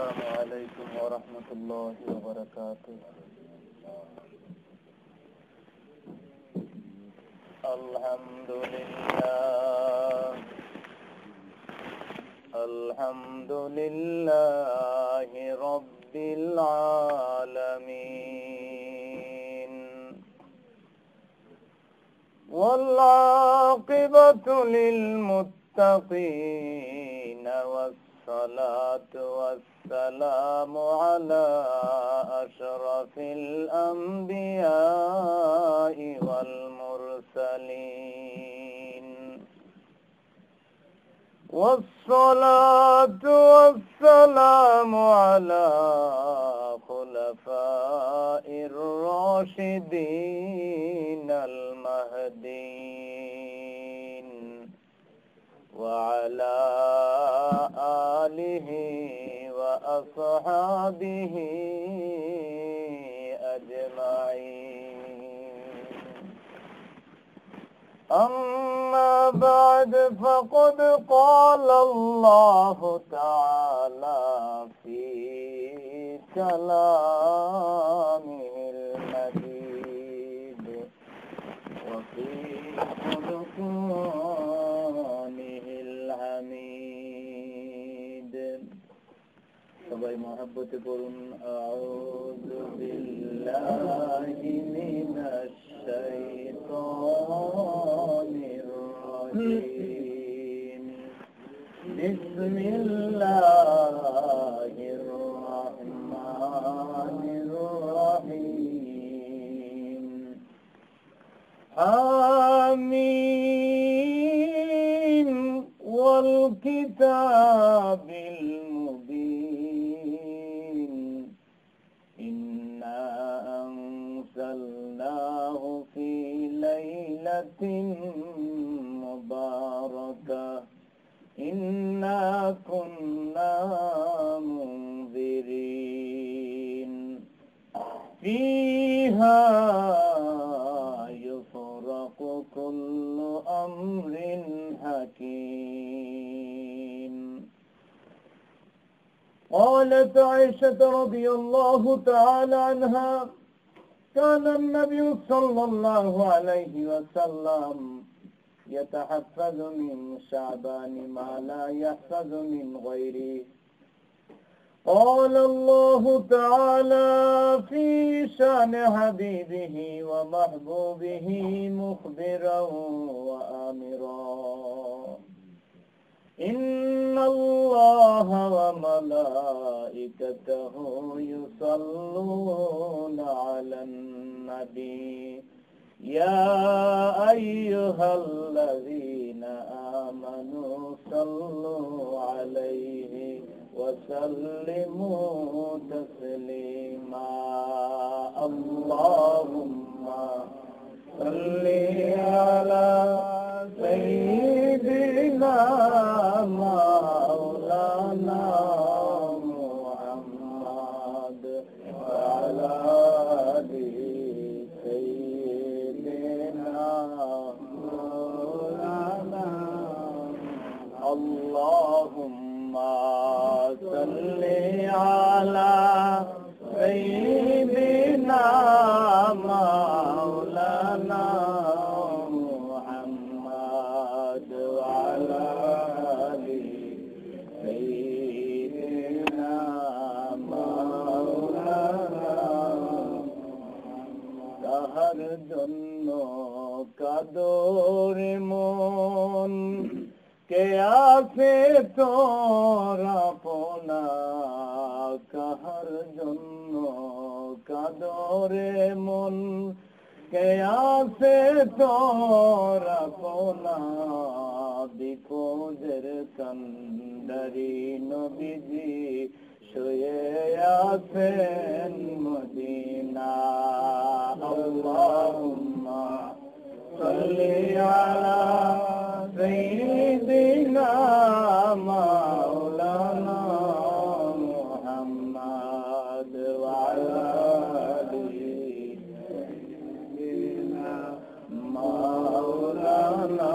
السلام عليكم ورحمة الله وبركاته. الحمد لله رب العالمين، والعاقبة للمتقين، والصلاة والسلام على أشرف الأنبياء والمرسلين، والصلاة والسلام على خلفاء الراشدين المهديين، وعلى آله وأصحابه أجمعين. أما بعد، فقد قال الله تعالى في كلامه المجيد وفي فرقانه الحميد. সবাই মহব্বতে পড়ুন আউযু বিল্লাহি মিনাশ শাইতানির রাজীম। বিসমিল্লাহির রাহমানির রাহিম। آمين والكتاب المبين، إنا أنزلناه في ليلة مباركة، إنا كنا منذرين، فيها كل أمر حكيم. قالت عائشة رضي الله تعالى عنها: كان النبي صلى الله عليه وسلم يتحفظ من شعبان ما لا يحفظ من غيره. قال الله تعالى في شان حبيبه ومحبوبه مخبرا وآمرا: إن الله وملائكته يصلون على النبي يا أيها الذين آمنوا صلوا عليه وسلموا تسليما. اللهم صل على سيدنا مولانا محمد وعلى آل سيدنا مولانا. اللهم صل على سيدنا مولانا محمد وعلى آل سيدنا مولانا। তাহার জন্য কাদর মন কে আছে তোর আপনা, কাহার জন্য কাদরে মন কে আছে তোর আপনা। বিপদের কান্ডারি নবীজি শুয়ে আছেন মদিনা। আল্লাহুম্মা সাল্লি আলা سيدنا مولانا محمد وعلى آل سيدنا مولانا।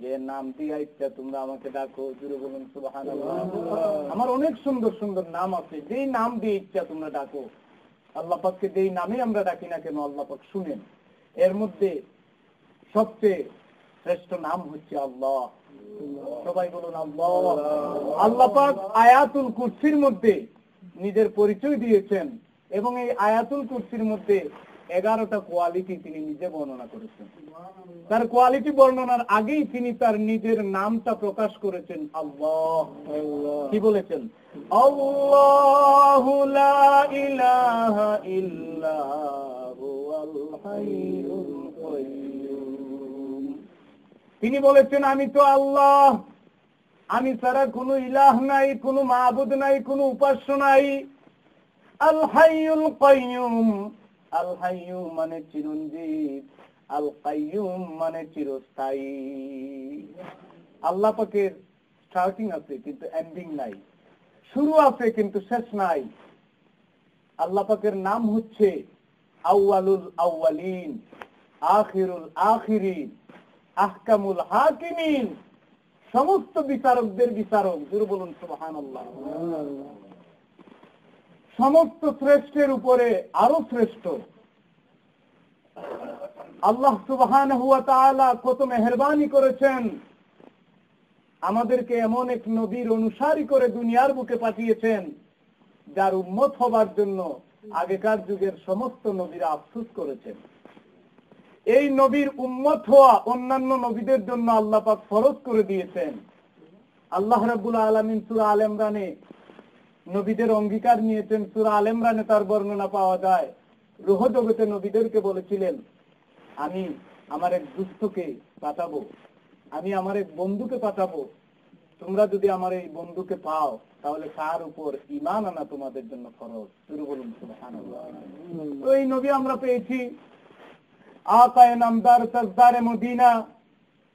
যে নাম দিয়া ইচ্ছা তোমরা আমাকে ডাকো, জুড়ে বলুন সুবহানাল্লাহ। আমার অনেক সুন্দর সুন্দর নাম আছে, যেই নাম দিয়ে ইচ্ছা তোমরা ডাকো। আল্লাহ পাককে যেই নামে আমরা ডাকি না কেন আল্লাহ পাক শুনেন। এর মধ্যে সবচেয়ে শ্রেষ্ঠ নাম হচ্ছে আল্লাহ। সবাই বলুন আল্লাহ। আল্লাহ পাক আয়াতুল কুরসির মধ্যে নিজের পরিচয় দিয়েছেন এবং এই আয়াতুল কুরসির মধ্যে 11টা কোয়ালিটি তিনি নিজে বর্ণনা করেছেন। তার কোয়ালিটি বর্ণনার আগেই তিনি তার নিজের নামটা প্রকাশ করেছেন আল্লাহ। কি বলেছেন? আল্লাহু লা ইলাহা ইল্লা হুয়াল হাইয়ুল কাইয়্যুম। তিনি বলেছেন আমি তো আল্লাহ, আমি ছাড়া কোনো ইলাহ নাই, কোনো মাবুদ নাই, কোনো উপাস্য নাই। আল হাইয়ুল কাইয়্যুম, আল হাইয়্যু মানে চিরঞ্জীব, আল কাইয়্যুম মানে চিরস্থায়ী। আল্লাহ পাকের স্টার্টিং আছে কিন্তু এন্ডিং নাই, শুরু আছে কিন্তু শেষ নাই। আল্লাহ পাকের নাম হচ্ছে আউয়ালুল আউয়ালিন, আখিরুল আখিরিন, আহকামুল হাকিমিন, সমস্ত বিচারকদের বিচারক। জোরে বলুন সুবহানাল্লাহ। সমস্ত শ্রেষ্ঠের উপরে আরো শ্রেষ্ঠ। আল্লাহ সুবহানাহু ওয়া তাআলা কত মেহেরবানি করেছেন, আমাদেরকে এমন এক নবীর অনুসারী করে দুনিয়ার বুকে পাঠিয়েছেন যার উম্মত হবার জন্য আগেকার যুগের সমস্ত নবীরা আফসোস করেছেন। এই নবীর উম্মত হওয়া অন্যান্য নবীদের জন্য আল্লাহ পাক ফরজ করে দিয়েছেন। আল্লাহ রাব্বুল আলামিন সূরা আল ইমরানে নবীদের অঙ্গীকার নিয়েছেন। সূরা আল ইমরানে তার বর্ণনা পাওয়া যায়। রূহ জগতে নবীদেরকে বলেছিলেন আমি আমার এক দুস্থকে পাঠাবো, আমি আমার এক বন্ধুকে পাঠাবো, তোমরা যদি আমার এই বন্ধুকে পাও তাহলে তার উপর ঈমান আনা তোমাদের জন্য ফরজ। শুরু বলুন সুবহানাল্লাহ। তো এই নবী আমরা পেয়েছি আকায়ে নামদার সরদারে মদিনা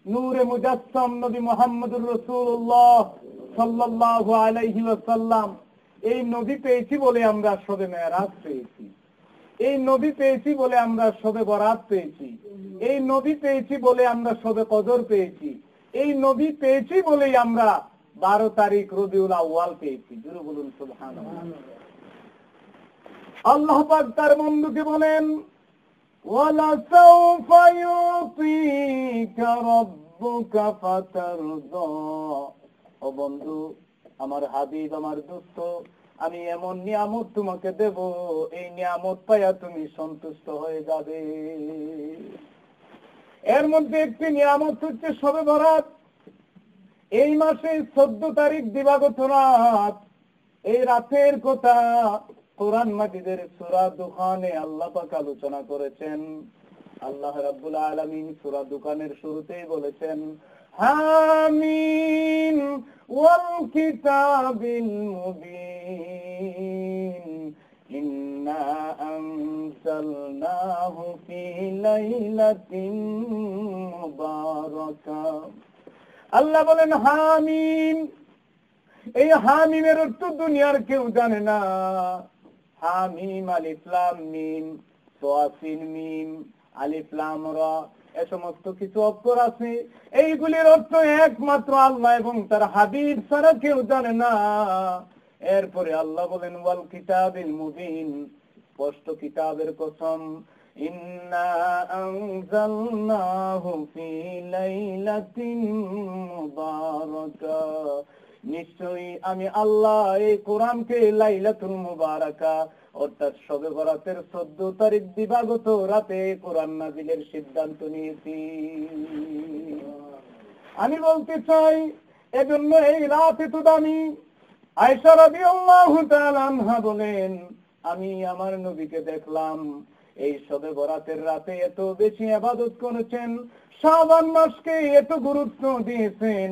নূরে মুজাসসাম নবী মুহাম্মদুর রাসূলুল্লাহ সাল্লাল্লাহু আলাইহি ওয়াসাল্লাম। এই নবী পেয়েছি বলে আমরা শবে মেরাজ পেয়েছি, এই নবী পেয়েছি বলে আমরা শবে বরাত পেয়েছি, এই নবী পেয়েছি বলে আমরা শবে কদর পেয়েছি, এই নবী পেয়েছি বলেই আমরা 12 তারিখ রবিউল আউয়াল পেয়েছি। জোরে বলুন সুবহানাল্লাহ। আল্লাহ পাক তার বন্ধুকে বলেন ওয়ালা সাউফা ইউতিকা রাব্বুকা ফাতারদা। ও বন্ধু, আমার হাবিব, আমার দোস্ত, আমি এমন নিয়ামত তোমাকে দেব, এই নিয়ামত পাইয়া তুমি সন্তুষ্ট হয়ে যাবে। এর মধ্যে একটি নিয়ামত হচ্ছে শবে বরাত। এই মাসে 14 তারিখ দিবাগত রাত। এই রাতের কথা কোরআন মাজিদের সূরা দুখানে আল্লাহ পাক আলোচনা করেছেন। আল্লাহ রাব্বুল আলামিন সূরা দুখানের শুরুতেই বলেছেন হামিম ওয়াল কিতাবিল মুবিন ইন্না আনজালনাহু ফি লাইলাতিন মুবারাকাহ। আল্লাহ বলেন হামিম। এই হামিমের অর্থ দুনিয়ার কেউ জানে না। হামিম আলিফ লাম মিম, তাসিন মিম, আলিফ লাম রা, এ সমস্ত কিছু অক্ষর আছে। এইগুলির অর্থ একমাত্র আল্লাহ এবং তার হাবিব ছাড়া কেউ জানে না। এরপরে আল্লাহ বলেন ওয়াল কিতাবিল মুবিন, স্পষ্ট কিতাবের কসম। ইন্না আনজালনাহু ফি লাইলাতিন মুবারাকাহ, নিশ্চয়ই আমি আল্লাহ এই কোরআনকে লাইলাতুল মুবারাকা অর্থাৎ শবে বরাতের 14 তারিখ দিবাগত রাতে কোরআন নাযিলের সিদ্ধান্ত নিয়েছি। আমি বলতে চাই এজন্য এই রাত এত দামি। আয়েশা রাদিয়াল্লাহু তাআলা আনহা বলেন আমি আমার নবীকে দেখলাম এই শবে বরাতের রাতে এত বেশি ইবাদত করেছেন, শাবান মাসকে এত গুরুত্ব দিয়েছেন,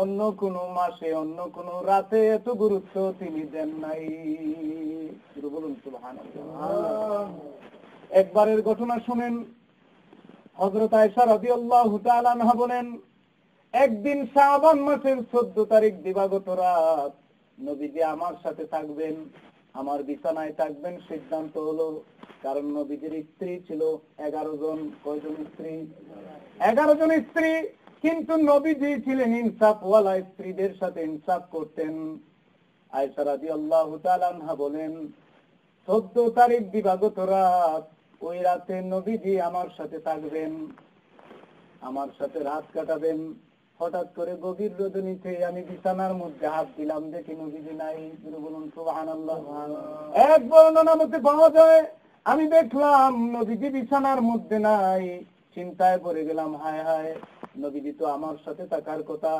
অন্য কোন মাসে অন্য কোন রাতে এত গুরুত্ব তিনি দেন নাই। বলুন সুবহানাল্লাহ। একবারের ঘটনা শুনেন। হযরত আয়েশা রাদিয়াল্লাহু তাআলা আনহা বলেন একদিন শাবান মাসের 14 তারিখ দিবাগত রাত নবীজি আমার সাথে থাকবেন, আমার বিছানায় থাকবেন সিদ্ধান্ত হলো। কারণ নবীজির স্ত্রী ছিল 11 জন। কয়জন স্ত্রী? 11 জন স্ত্রী। কিন্তু নবীজি ছিলেন ইনসাফওয়ালা, স্ত্রীদের সাথে ইনসাফ করতেন। আয়েশা রাদিয়াল্লাহু তাআলা আনহা বলেন, 14 তারিখ দিবাগত রাত, ওই রাতে নবীজি আমার সাথে থাকবেন, আমার সাথে রাত কাটাবেন। হঠাৎ করে গভীর রজনীতে আমি বিছানার মধ্যে হাত দিলাম, দেখি নবীজি নাই। বলুন সুবহানাল্লাহ। এক বর্ণনা মতে পাওয়া যায়, আমি দেখলাম নবীজি বিছানার মধ্যে নাই। চিন্তায় পড়ে গেলাম, হায় হায়, নবীজি তো আমার সাথে থাকার কথা।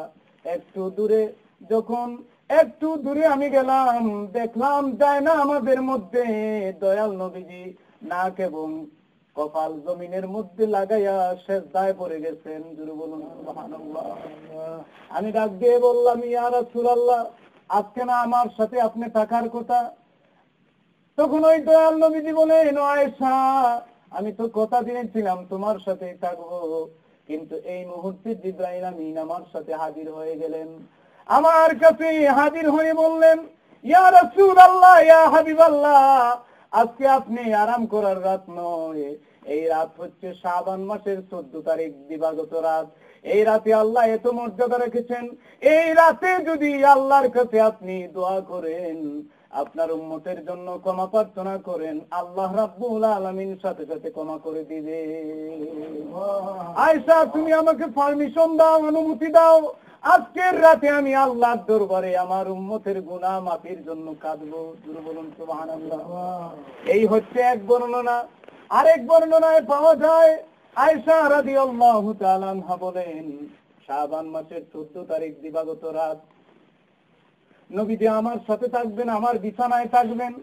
একটু দূরে আমি গেলাম, দেখলাম যায় না আমাদের মধ্যে দয়াল নবীজি নাক এবং কপাল জমিনের মধ্যে লাগাইয়া সেজদায় পড়ে গেছেন। জোরে বলুন সুবহানাল্লাহ। আমি ডাক দিয়ে বললাম, ইয়া রাসূলুল্লাহ, আজকে না আমার সাথে আপনি থাকার কথা? তখন ওই দয়াল নবীজি বলেন, আয়েশা, আমি তো কথা দিয়েছিলাম তোমার সাথে থাকবো, কিন্তু এই মুহূর্তে জিবরাইল আমিন আমার সাথে হাজির হয়ে গেলেন। আমার কাছে হাজির হয়ে বললেন, ইয়া রাসূলুল্লাহ, ইয়া হাবিবাল্লাহ, আজকে আপনি আরাম করার রাত নয়, এই রাত হচ্ছে শাবান মাসের 14 তারিখ দিবাগত রাত। এই রাতে আল্লাহ এত মর্যাদা রেখেছেন। এই রাতে যদি আল্লাহর কাছে আপনি দোয়া করেন, আপনার উম্মতের জন্য ক্ষমা প্রার্থনা করেন, আল্লাহ রাব্বুল আলামিন সাথে সাথে ক্ষমা করে দিবে। আয়েশা, তুমি আমাকে পারমিশন দাও, অনুমতি দাও, আজকের রাতে আমি আল্লাহর দরবারে আমার উম্মতের গুনাহ মাফির জন্য কাঁদবো। জোরে বলুন সুবহানাল্লাহ। এই হচ্ছে এক বর্ণনা। আরেক বর্ণনায় পাওয়া যায়, আয়েশা রাদিয়াল্লাহু তাআলা আনহা বলেন, শাবান মাসের 14 তারিখ দিবাগত রাত নবীজি আমার সাথে থাকবেন, আমার বিছানায় থাকবেন।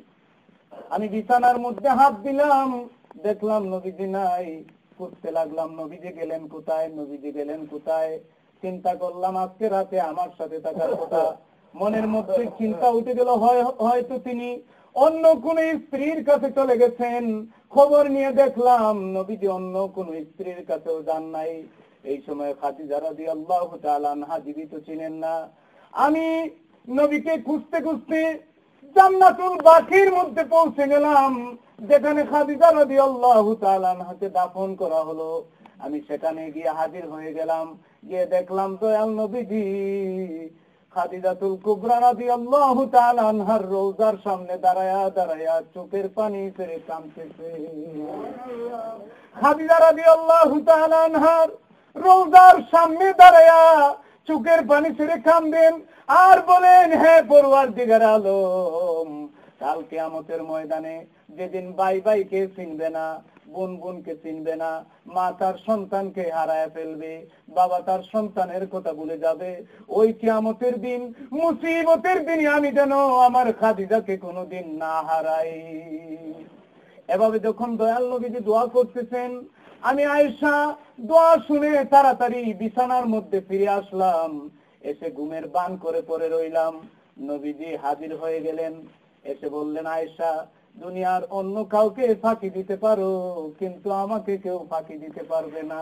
আমি বিছানার মধ্যে হাত দিলাম, দেখলাম নবীজি নাই। খুঁজতে লাগলাম, নবীজি গেলেন কোথায়, নবীজি গেলেন কোথায়। চিন্তা করলাম, আজকে রাতে আমার সাথে থাকার কথা। মনের মধ্যে চিন্তা উঠে গেল, হয়তো তিনি অন্য কোন স্ত্রীর কাছে চলে গেছেন। খবর নিয়ে দেখলাম নবীজি অন্য কোন স্ত্রীর কাছেও যান নাই। এই সময় খাদিজা রাদিয়াল্লাহু তাআলা আনহা জীবিত ছিলেন না। আমি নবীকে খুঁজতে খুঁজতে জান্নাতুল বাকির মধ্যে পৌঁছে গেলাম, যেখানে খাদিজা রাদিয়াল্লাহু তাআলা আনহাকে দাফন করা হলো। আমি সেখানে গিয়ে হাজির হয়ে গেলাম, গিয়ে দেখলাম দয়াল নবীজি খাদিজাতুল কুবরা রাদিয়াল্লাহু তাআলা আনহার রওজার সামনে দাঁড়ায়া দাঁড়ায়া চোখের পানি ছেড়ে কাঁদতেছে। খাদিজা রাদিয়াল্লাহু তাআলা আনহার রওজার সামনে দাঁড়ায়া চোখের পানি ছেড়ে কাঁদেন আর বলেন, হে পরওয়ারদিগার আলম, কাল কিয়ামতের ময়দানে যেদিন ভাই ভাইকে চিনবে না, বোন বোনকে চিনবে না, মা তার সন্তানকে হারায় ফেলবে, বাবা তার সন্তানের কথা ভুলে যাবে, ওই কিয়ামতের দিন, মুসিবতের দিনে আমি যেন আমার খাদিজাকে কোনোদিন না হারাই। এভাবে যখন দয়াল নবীজি দোয়া করতেছেন, আমি আয়েশা দোয়া শুনে তাড়াতাড়ি বিছানার মধ্যে ফিরে আসলাম। এসে ঘুমের বান করে পড়ে রইলাম। নবীজি হাজির হয়ে গেলেন, এসে বললেন, আয়েশা, দুনিয়ার অন্য কাউকে ফাঁকি দিতে পারো, কিন্তু আমাকে কেউ ফাঁকি দিতে পারবে না।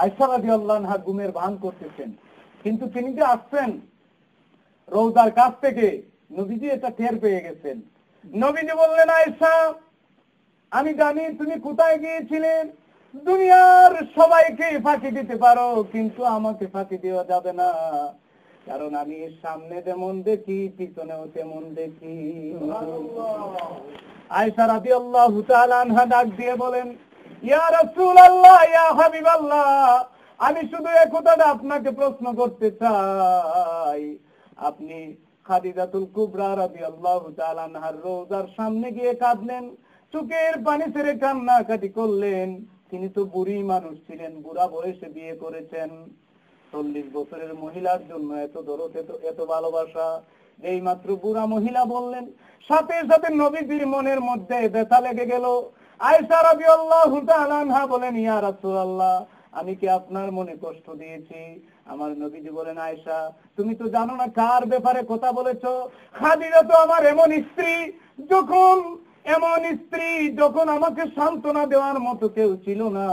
আয়েশা রাদিয়াল্লাহু আনহা ঘুমের ভান করতেছেন, কিন্তু তিনি যে আসছেন রওজার কাছ থেকে, নবীজি এটা টের পেয়ে গেছেন। নবীজি বললেন, আয়েশা, আমি জানি তুমি কোথায় গিয়েছিলেন। দুনিয়ার সবাইকে ফাঁকি দিতে পারো, কিন্তু আমাকে ফাঁকি দেওয়া যাবে না, কারণ আমি সামনে যেমন দেখি পিছনেও তেমন দেখি। আয়েশা রাদিয়াল্লাহু তাআলা আনহা ডাক দিয়ে বলেন, ইয়া রাসূলুল্লাহ, ইয়া হাবিবাল্লাহ, আমি শুধু এই কথাটা আপনাকে প্রশ্ন করতে চাই, আপনি খাদিজাতুল কুবরা রাদিয়াল্লাহু তাআলা আনহার রওজার সামনে গিয়ে কাঁদলেন, চোখের পানি ছেড়ে কান্নাকাটি করলেন। তিনি তো বুড়ি মানুষ ছিলেন, বুড়া বয়সে বিয়ে করেছেন। 40 বছরের মহিলার জন্য এত দরদ, এত ভালোবাসা। যেই মাত্র বুড়া মহিলা বললেন, সাথে সাথে নবীজির মনের মধ্যে ব্যথা লেগে গেল। আয়েশা রাদিয়াল্লাহু তাআলা আনহা বলেন, ইয়া রাসূলুল্লাহ, আমি কি আপনার মনে কষ্ট দিয়েছি? আমার নবীজি বলেন, আয়েশা, তুমি তো জানো না কার ব্যাপারে কথা বলেছো। খাদিজা তো আমার এমন স্ত্রী, যখন আমাকে সান্ত্বনা দেওয়ার মতো কেউ ছিল না।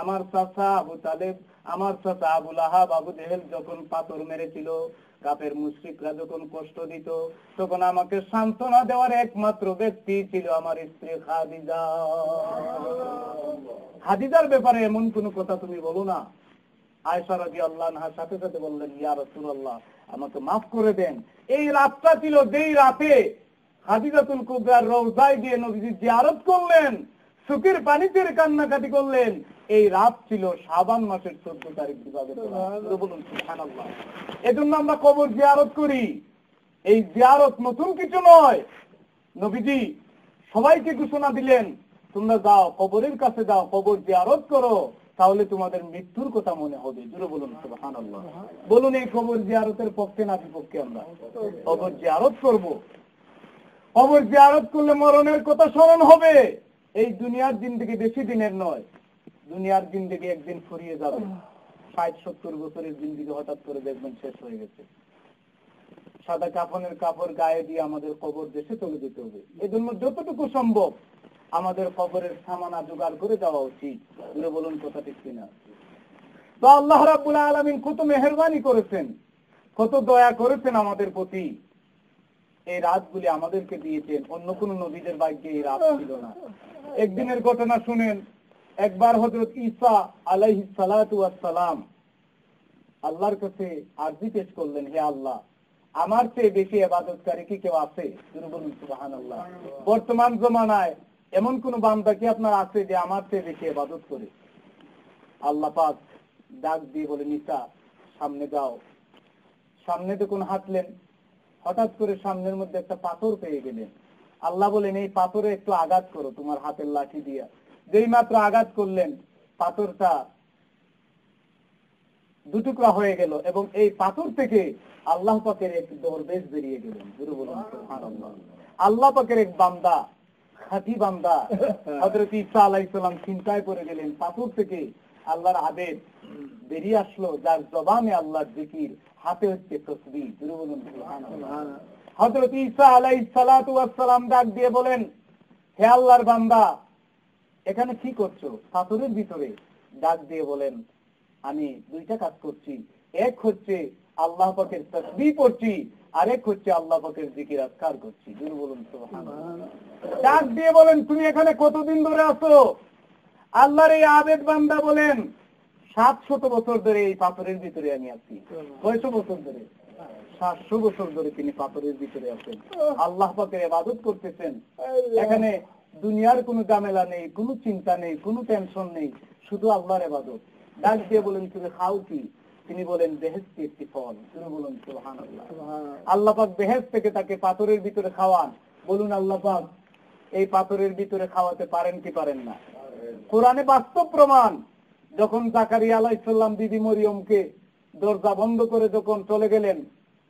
আমার চাচা আবু তালেব, আমার চাচা আবু লাহাব, আবু জেহেল যখন পাথর মেরেছিল, কাফের মুশরিকরা যখন কষ্ট দিত তখন আমাকে সান্ত্বনা দেওয়ার একমাত্র ব্যক্তি ছিল আমার স্ত্রী খাদিজা। খাদিজার ব্যাপারে এমন কোন কথা তুমি বলো না। আয়েশা রাদিয়াল্লাহু আনহার সাথে সাথে বললেন, ইয়া রাসূলুল্লাহ, আমাকে মাফ করে দেন। এই রাতটা ছিল যেই রাতে খাদিজাতুল কুবরার রওজায় গিয়ে নবীজি জিয়ারত করলেন, চোখের পানিতে কান্নাকাটি করলেন। এই রাত ছিল শাবান মাসের 14 তারিখ দিবাগত রাত। বলুন সুবহানাল্লাহ। এজন্য আমরা কবর জিয়ারত করি। এই জিয়ারত নতুন কিছু নয়। নবীজি সবাইকে ঘোষণা দিলেন, তোমরা যাও কবরের কাছে যাও, কবর জিয়ারত করো, তাহলে তোমাদের মৃত্যুর কথা মনে হবে। জোরে বলুন সুবহানাল্লাহ। বলুন এই কবর জিয়ারতের পক্ষে না বিপক্ষে? আমরা কবর জিয়ারত করব। কবর জিয়ারত করলে মরণের কথা স্মরণ হবে। এই দুনিয়ার জিন্দেগি বেশি দিনের নয়। দুনিয়ার জিন্দেগি একদিন ফুরিয়ে যাবে। 60-70 বছরের জিন্দেগি হঠাৎ করে দেখবেন শেষ হয়ে গেছে। সাদা কাফনের কাপড় গায়ে দিয়ে আমাদের কবর দেশে চলে যেতে হবে। এজন্য যতটুকু সম্ভব আমাদের কবরের সামানা জোগাড় করে যাওয়া উচিত। বলুন কথা ঠিক কিনা? তো আল্লাহ রাব্বুল আলামিন কত মেহেরবানি করেছেন, কত দয়া করেছেন আমাদের প্রতি। এই রাতগুলি আমাদেরকে দিয়েছেন। অন্য কোন নবীদের ভাগ্যে এই রাত ছিল না। একদিনের ঘটনা শুনেন। একবার হযরত ঈসা আলাইহিস সালাতু ওয়াস সালাম আল্লাহর কাছে আরজি পেশ করলেন, হে আল্লাহ, আমার চেয়ে বেশি ইবাদতকারী কি কেউ আছে? বলুন সুবহানাল্লাহ। বর্তমান জমানায় এমন কোন বান্দা কি আপনার আছে যে আমার চেয়ে বেশি ইবাদত করে? আল্লাহ পাক ডাক দিয়ে বলেন, ঈসা সামনে যাও। সামনে যখন হাঁটলেন, হঠাৎ করে সামনের মধ্যে একটা পাথর পেয়ে গেলেন। আল্লাহ বলেন, এই পাথরে একটু আঘাত করো তোমার হাতের লাঠি দিয়া। যেই মাত্র আঘাত করলেন, পাথরটা দুটুকরা হয়ে গেল এবং এই পাথর থেকে আল্লাহ পাকের এক দরবেশ বেরিয়ে গেলেন। গুরু বলুন সুবহানাল্লাহ। আল্লাহ পাকের এক বান্দা, খাঁটি বান্দা হযরত ঈসা আলাইহিস সালাম চিন্তায় পড়ে গেলেন। পাথর থেকে আল্লাহর আদেশ বেরিয়ে আসলো, যার জবানে আল্লাহর জিকির, হাতে হচ্ছে তাসবিহ। গুরু বলুন সুবহানাল্লাহ। হযরত ঈসা আলাইহিস সালাতু ওয়াস সালাম ডাক দিয়ে বলেন, হে আল্লাহর বান্দা, এখানে কি করছো? পাথরের ভিতরে ডাক দিয়ে বলেন, আমি দুইটা কাজ করছি। এক হচ্ছে আল্লাহ পাকের তাসবিহ পড়ছি, আরেক হচ্ছে আল্লাহ পাকের জিকির আজকার করছি। গুরু বলুন সুবহানাল্লাহ। ডাক দিয়ে বলেন, তুমি এখানে কতদিন ধরে আছো? আল্লাহর এই আবেদ বান্দা বলেন, 700 বছর ধরে এই পাথরের ভিতরে আমি আছি। কয়শো বছর ধরে? 700 বছর ধরে তিনি পাথরের ভিতরে আছেন, আল্লাহ পাকের ইবাদত করতেছেন। এখানে দুনিয়ার কোনো ঝামেলা নেই, কোনো চিন্তা নেই, কোনো টেনশন নেই, শুধু আল্লাহর ইবাদত। ডাক দিয়ে বলেন, তুমি খাও কি? তিনি বলেন, বেহেশতের একটি ফল। তিনি বলেন সুবহানাল্লাহ। আল্লাহ পাক বেহেশত থেকে তাকে পাথরের ভিতরে খাওয়ান। বলুন আল্লাহ পাক এই পাথরের ভিতরে খাওয়াতে পারেন কি পারেন না? কোরআনে বাস্তব প্রমাণ। যখন জাকারিয়া আলাইহিস সালাম বিবি মরিয়মকে দরজা বন্ধ করে যখন চলে গেলেন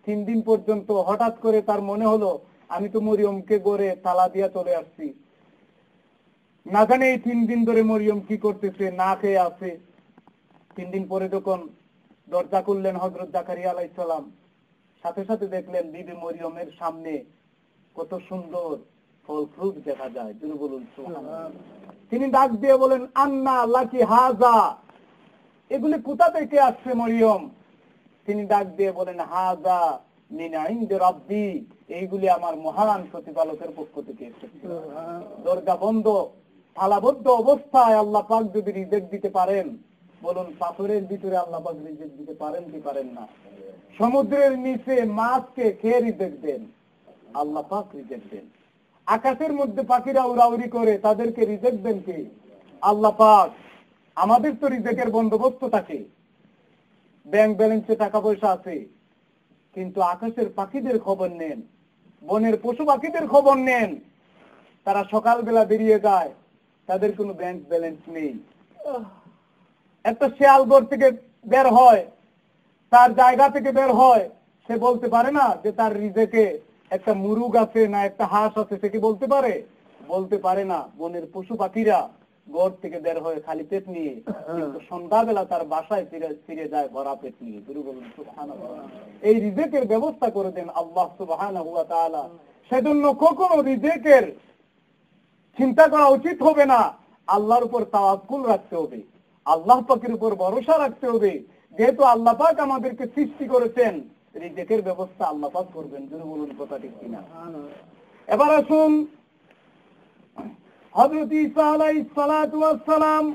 3 দিন পর্যন্ত, হঠাৎ করে তার মনে হলো, আমি তো মরিয়মকে গড়ে তালা দিয়া চলে আসছি, না জানে এই 3 দিন ধরে মরিয়ম কি করতেছে, না খেয়ে আছে। 3 দিন পরে যখন দরজা খুললেন হযরত জাকারিয়া আলাইহিস সালাম, সাথে সাথে দেখলেন বিবি মরিয়মের সামনে কত সুন্দর ফল ফ্রুট দেখা যায়। তিনি বলুন সুবহানাল্লাহ। তিনি ডাক দিয়ে বলেন, আন্না লাকি হাজা, এগুলি কোথা থেকে আসছে মরিয়ম? তিনি ডাক দিয়ে বলেন, হাজা মিন ইনদি রাব্বি, এইগুলি আমার মহান প্রতিপালকের পক্ষ থেকে এসেছে। দরজা বন্ধ, তালাবদ্ধ অবস্থায় আল্লাহ পাক যদি রিজিক দিতে পারেন, বলুন পাথরের ভিতরে আল্লাহ পাক রিজিক দিতে পারেন কি পারেন না? সমুদ্রের নিচে মাছকে খেয়ে রিজিক দেন, আল্লাহ পাক রিজিক দেন। আকাশের মধ্যে পাখিরা উড়াউড়ি করে, তাদেরকে রিজিক দেন কে? আল্লাহ পাক। আমাদের তো রিজিকের বন্দোবস্ত থাকে, ব্যাংক ব্যালেন্সে টাকা পয়সা আছে, কিন্তু আকাশের পাখিদের খবর নেন, বনের পশু পাখিদের খবর নেন। তারা সকালবেলা বেরিয়ে যায়, তাদের কোনো ব্যাংক ব্যালেন্স নেই। একটা শেয়াল ঘর থেকে বের হয়, তার জায়গা থেকে বের হয়, সে বলতে পারে না যে তার রিজেকে একটা মুরগ আছে না একটা হাঁস আছে, সে কি বলতে পারে? বলতে পারে না। বনের পশু পাখিরা ঘর থেকে বের হয়ে খালি পেট নিয়ে, কিন্তু সন্ধ্যাবেলা তার বাসায় ফিরে যায় ভরা পেট নিয়ে। গুরু বলুন সুবহানাল্লাহ। এই রিজেকের ব্যবস্থা করে দেন আল্লাহ সুবহানাহু ওয়া তাআলা। সেজন্য কখনো রিজেকের চিন্তা করা উচিত হবে না। আল্লাহর উপর তাওয়াক্কুল রাখতে হবে, আল্লাহ পাকের উপর ভরসা রাখতে হবে। যেহেতু আল্লাহ পাক আমাদেরকে সৃষ্টি করেছেন, রিজিকের ব্যবস্থা আল্লাহ পাক করবেন। যদি বলুন কথা ঠিক কিনা। এবার আসুন হযরত ঈসা আলাইহিস সালাতু ওয়াস সালাম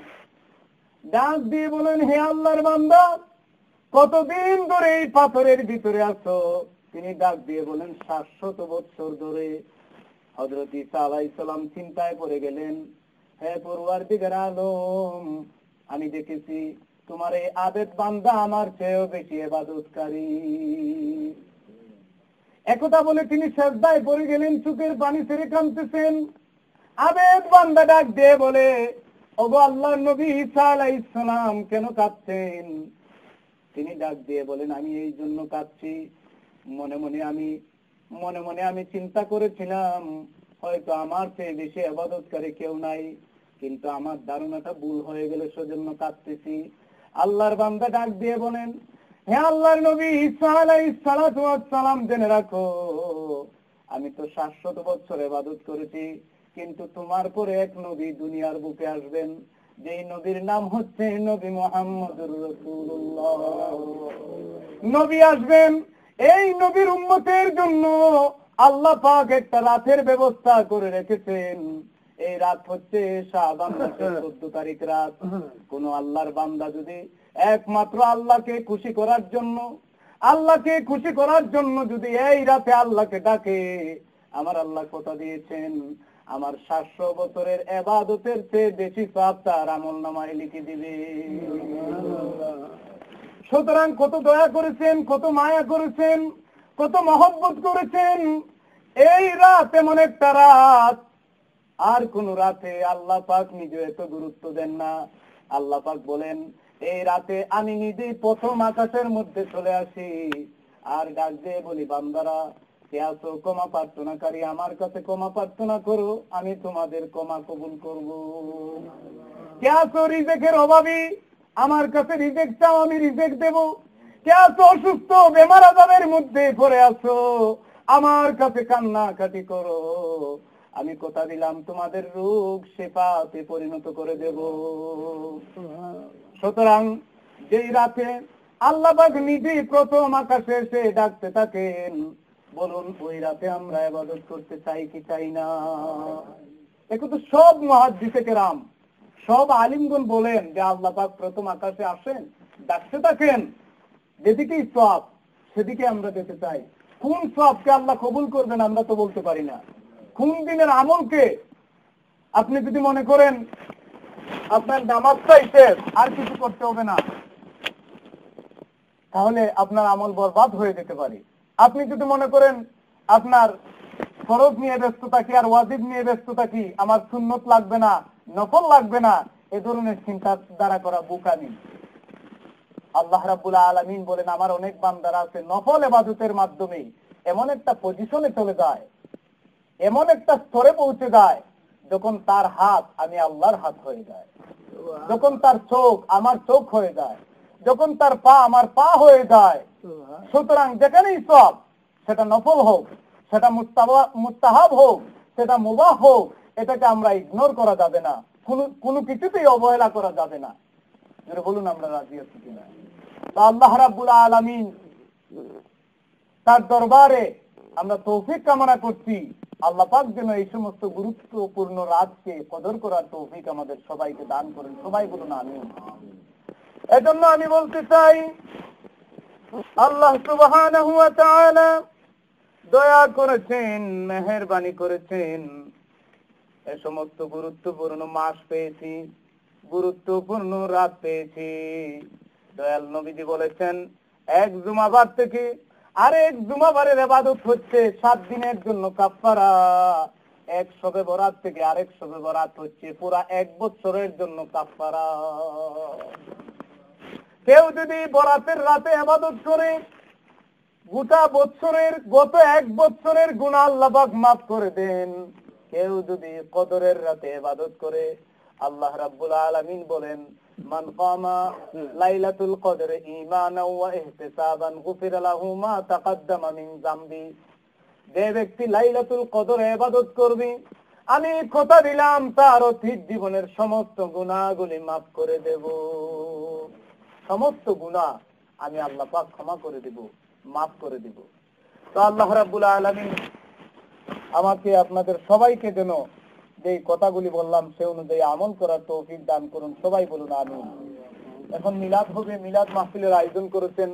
ডাক দিয়ে বলেন, হে আল্লাহর বান্দা, কতদিন ধরে এই পাথরের ভিতরে আছো? তিনি ডাক দিয়ে বলেন, 700 বছর ধরে। হযরত ঈসা আলাইহিস সালাম চিন্তায় পড়ে গেলেন, হে পরওয়ারদিগার আলম, আমি দেখেছি তোমার এই আবেদ বান্দা আমার চেয়েও বেশি ইবাদতকারী। একথা বলে তিনি সিজদায় পড়ে গেলেন, চোখের পানি ছেড়ে কাঁদতেছেন। আবেদ বান্দা ডাক দিয়ে বলে, ওগো আল্লাহর নবী ঈসা আলাইহিস সালাম, কেন কাঁদছেন? তিনি ডাক দিয়ে বলেন, আমি এই জন্য কাঁদছি, মনে মনে আমি চিন্তা করেছিলাম হয়তো আমার চেয়ে বেশি ইবাদতকারী কেউ নাই, কিন্তু আমার ধারণাটা ভুল হয়ে গেল, সেজন্য কাঁদতেছি। আল্লাহর বান্দা ডাক দিয়ে বলেন, হে আল্লাহর নবী ঈসা আলাইহিস সালাতু ওয়াস সালাম, জেনে রাখো আমি তো 700 বছর ইবাদত করেছি, কিন্তু তোমার পরে এক নবী দুনিয়ার বুকে আসবেন, যেই নবীর নাম হচ্ছে নবী মুহাম্মদুর রাসূলুল্লাহ। নবী আসবেন, এই নবীর উম্মতের জন্য আল্লাহ পাক একটা রাতের ব্যবস্থা করে রেখেছেন। এই রাত হচ্ছে শাবান মাসের 14 তারিখ রাত। কোন আল্লাহর বান্দা যদি একমাত্র আল্লাহকে খুশি করার জন্য যদি এই রাতে আল্লাহকে ডাকে, আমার আল্লাহ কথা দিয়েছেন আমার 700 বছরের ইবাদতের চেয়ে বেশি সওয়াব তার আমলনামায় লিখে দিবে। সুতরাং কত দয়া করেছেন, কত মায়া করেছেন, কত মহব্বত করেছেন। এই রাত এমন একটা রাত, আর কোন রাতে আল্লাহ পাক নিজে এত গুরুত্ব দেন না। আল্লাহ পাক বলেন, এই রাতে আমি নিজেই প্রথম আকাশের মধ্যে চলে আসি আর ডাক দিয়ে বলি, বান্দারা কে আছো ক্ষমা প্রার্থনাকারী, আমার কাছে ক্ষমা প্রার্থনা করো, আমি তোমাদের ক্ষমা কবুল করব। কে আছো রিজিকের অভাবী, আমার কাছে রিজিক চাও, আমি রিজিক দেব। কে আছো অসুস্থ, বেমার আজারের মধ্যে পড়ে আছো, আমার কাছে কান্নাকাটি করো, আমি কথা দিলাম তোমাদের রোগ শেফাতে পরিণত করে দেব। সুতরাং যেই রাতে আল্লাহ পাক নিজেই প্রথম আকাশে এসে ডাকতে থাকেন, বলুন ওই রাতে আমরা ইবাদত করতে চাই কি চাই না? একটু সব মুহাদ্দিসে কেরাম, সব আলিমগণ বলেন যে আল্লাহ পাক প্রথম আকাশে আসেন, ডাকতে থাকেন, যেদিকেই সওয়াব সেদিকে আমরা যেতে চাই। কোন সওয়াবকে আল্লাহ কবুল করবেন আমরা তো বলতে পারি না। কোন দিনের আমলকে আপনি যদি মনে করেন আপনার নামাজটাই শেষ, আর কিছু করতে হবে না, তাহলে আপনার আমল বরবাদ হয়ে যেতে পারে। আপনি যদি মনে করেন আপনার ফরজ নিয়ে ব্যস্ত থাকি আর ওয়াজিব নিয়ে ব্যস্ত থাকি, আমার সুন্নত লাগবে না, নফল লাগবে না, এ ধরনের চিন্তা দ্বারা করা বোকামি। আল্লাহ রাব্বুল আলামিন বলেন, আমার অনেক বান্দারা আছে নফল ইবাদতের মাধ্যমে এমন একটা পজিশনে চলে যায়, এমন একটা স্তরে পৌঁছে যায়, যখন তার হাত আমি আল্লাহর হাত হয়ে যায়, যখন তার চোখ আমার চোখ হয়ে যায়, যখন তার পা আমার পা হয়ে যায়। সুতরাং যেখানেই সব, সেটা নফল হোক, সেটা মুস্তাহাব হোক, সেটা মুবাহ হোক, এটাকে আমরা ইগনোর করা যাবে না, কোনো কিছুতেই অবহেলা করা যাবে না। যেটা বলুন আমরা রাজি আছি কিনা? তো আল্লাহ রাব্বুল আলামিন তার দরবারে আমরা তৌফিক কামনা করছি, আল্লাহ পাক যেন এই সমস্ত গুরুত্বপূর্ণ রাতকে কদর করার তৌফিক আমাদের সবাইকে দান করেন। সবাই বলুন আমিন। এজন্য আমি বলতে চাই, আল্লাহ সুবহানাহু ওয়া তাআলা দয়া করেছেন, মেহেরবানি করেছেন, এই সমস্ত গুরুত্বপূর্ণ মাস পেয়েছি, গুরুত্বপূর্ণ রাত পেয়েছি। দয়াল নবীজি বলেছেন, এক জুমাবার থেকে আরেক জুমাবারের ইবাদত হচ্ছে 7 দিনের জন্য কাফারা, এক শবে বরাত থেকে আরেক শবে বরাত হচ্ছে পুরা 1 বছরের জন্য কাফারা। কেউ যদি বরাতের রাতে ইবাদত করে, গোটা বছরের গত 1 বছরের গুনাহ আল্লাহ পাক মাফ করে দেন। কেউ যদি কদরের রাতে ইবাদত করে, আল্লাহ রাব্বুল আলামিন বলেন, মান কামা লাইলাতুল কদর ঈমানাও ওয়া ইহতিসাবান গুফিরা লাহু মা তাকাদ্দামা মিন যামবি। যে ব্যক্তি লাইলাতুল কদরে ইবাদত করবে, আমি কথা দিলাম তার অতীত জীবনের সমস্ত গুনাহগুলি মাফ করে দেব। সমস্ত গুনাহ আমি আল্লাহ পাক ক্ষমা করে দেব। মাফ করে দিব। তো আল্লাহ রাব্বুল আলামিন আমাকে আপনাদের সবাইকে যেন যে কথাগুলি বললাম সে অনুযায়ী আমল করার তৌফিক দান করুন, সবাই বলুন আমিন। এখন মিলাদ হবে, মিলাদ মাহফিলের আয়োজন করেছেন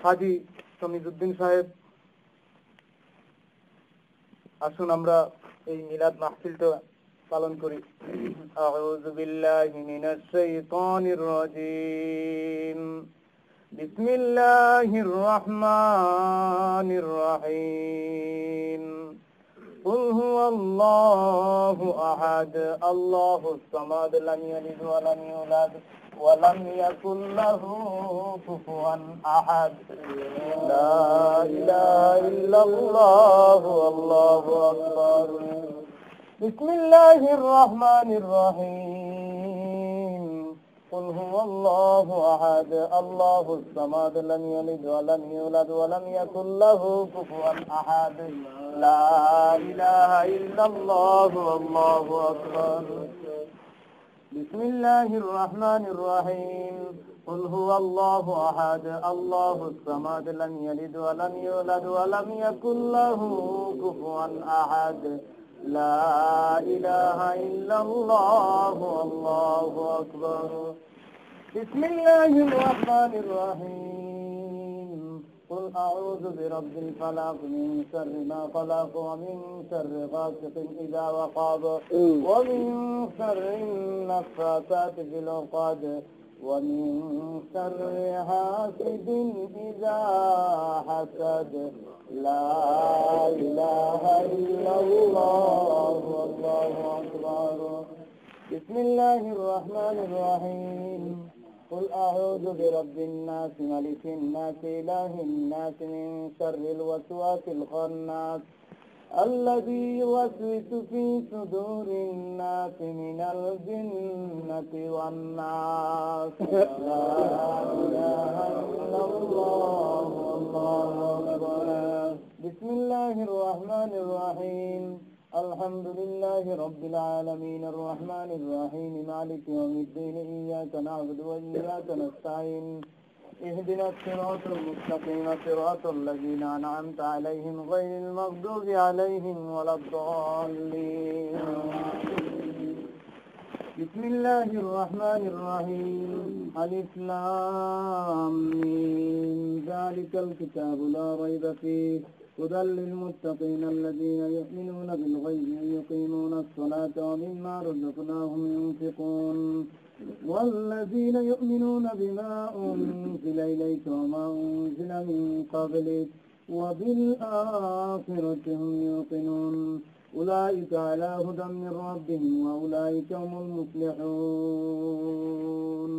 হাজী শমীদুদ্দিন সাহেব। আসুন আমরা এই মিলাদ মাহফিলটা পালন করি। আউযু বিল্লাহি মিনাশ শাইতানির রাজীম। বিসমিল্লাহির রহমানির রহিম। কুল হুয়াল্লাহু আহাদ আল্লাহুস সামাদ লাম ইয়ালিদ ওয়া লাম ইউলাদ ওয়া লাম ইয়াকুল লাহু কুফুয়ান আহাদ। লা ইলাহা ইল্লাল্লাহু আল্লাহু আকবার। বিসমিল্লাহির রহমানির রহিম। কুল হুয়াল্লাহু আহাদ আল্লাহুস সামাদ লাম ইয়ালিদ ওয়া লাম ইউলাদ ওয়া লাম ইয়াকুল লাহু কুফুয়ান আহাদ। লা ইলাহা ইল্লাল্লাহু আল্লাহু আকবার। বিসমিল্লাহির রহমানির রহিম। কুল হুয়াল্লাহু আহাদ আল্লাহুস সামাদ লাম ইয়ালিদ ওয়া লাম ইউলাদ ওয়া লাম ইয়াকুল লাহু কুফুয়ান আহাদ। লা ইলাহা ইল্লাল্লাহু আল্লাহু আকবার। বিসমিল্লাহির রহমানির রহিম। قل أعوذ برب الفلق من شر ما خلق ومن شر غاسق إذا وقب ومن شر النفاثات في العقد ومن شر حاسد إذا حسد. لا إله إلا الله والله أكبر. بسم الله الرحمن الرحيم. قل أعوذ برب الناس ملك الناس إله الناس من شر الوسواس الخناس الذي يوسوس في صدور الناس من الجنة والناس. لا إله إلا الله والله أكبر. بسم الله الرحمن الرحيم. الحمد لله رب العالمين الرحمن الرحيم مالك يوم الدين إياك نعبد وإياك نستعين اهدنا الصراط المستقيم صراط الذين أنعمت عليهم غير المغضوب عليهم ولا الضالين. بسم الله الرحمن الرحيم. ألف لام ميم. ذلك الكتاب لا ريب فيه هدى للمتقين الذين يؤمنون بالغيب ويقيمون الصلاة ومما رزقناهم ينفقون والذين يؤمنون بما أنزل إليك وما أنزل من قبلك وبالآخرة هم يوقنون أولئك على هدى من ربهم وأولئك هم المفلحون.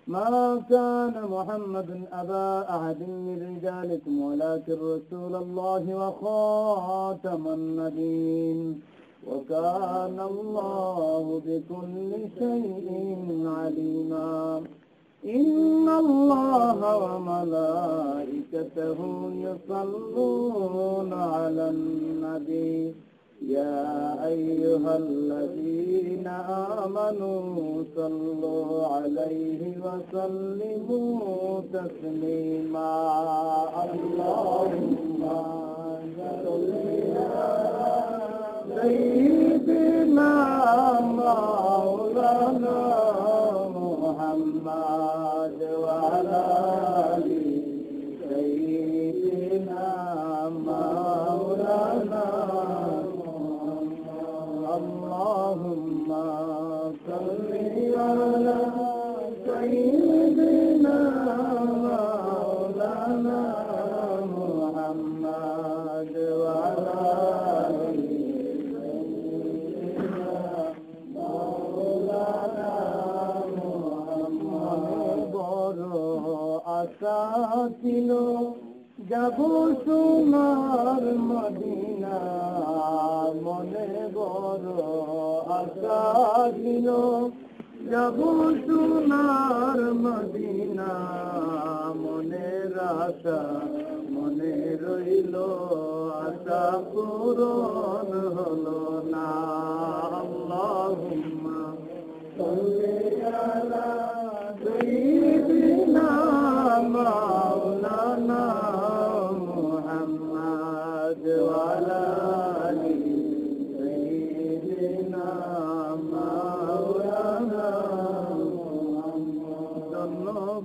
ما كان محمد أبا أحد من رجالكم ولكن رسول الله وخاتم النبيين وكان الله بكل شيء عليما. إن الله وملائكته يصلون على النبي يا أيها الذين آمنوا صلوا عليه وسلموا تسليما. اللهم صل على سيدنا مولانا محمد وعلى آل سيدنا مولانا. اللهم صل على سيدنا مولانا محمد وعلى آل سيدنا مولانا محمد. বড় আশা ছিল যাব তোমার মদিনা, মনে বড় আশা ছিল যাব তোমার মদিনা, মনের আশা মনে রইল আশা পূরণ হলো না। আল্লাহুম্মা সাল্লি আলা সাইয়্যিদিনা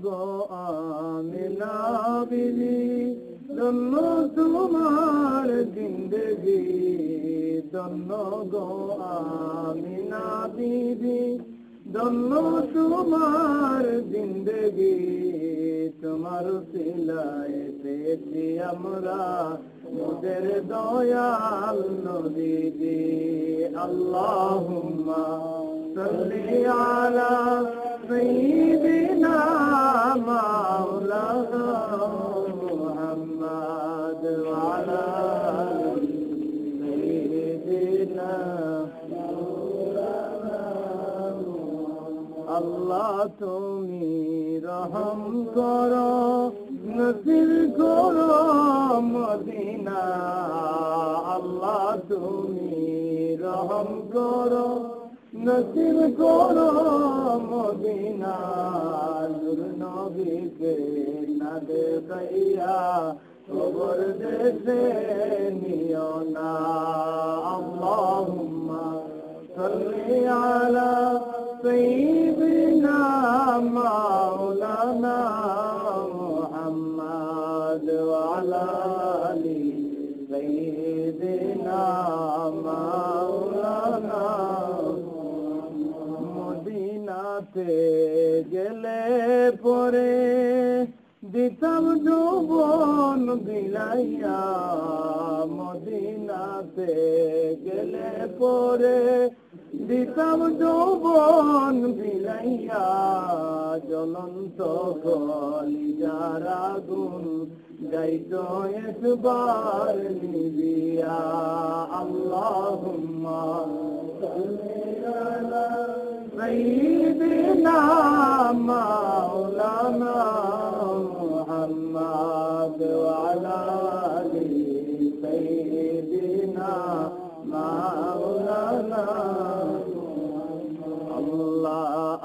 গো আমিনা বিবি ধন্য তোমার জিন্দগি ধন্য গো আমিনা বিবি ধন্য তোমার জিন্দগি তোমার সিলায় পেয়েছি আমরা মোদের দয়াল নবীজি আল্লাহুম্মা সাল্লি আলা সাইয়্যিদিনা মাওলানা মুহাম্মদ ওয়া আলা আলি সাইয়্যিদিনা আল্লাহ তুমি রহম করো নসিব করো মদিনা আল্লাহ তুমি রহম করো নসিব করো মদিনা নূর নবীকে না দেখাইয়া কবর দেশে নিও না আল্লাহুম্মা সাল্লি আলা سيدنا مولانا محمد وعلى آل سيدنا مولانا মদিনাতে গেলে পরে দিতাম যৌবন বিলাইয়া মদিনাতে গেলে পরে দিতাম যৌবন বিলাইয়া জ্বলন্ত কলিজার আগুন যাইত একবার নিবিয়া আল্লাহুম্মা সাল্লি আলা সাইয়্যিদিনা মাওলানা মুহাম্মদ ওয়া আলা আলি সাইয়্যিদিনা মাওলানা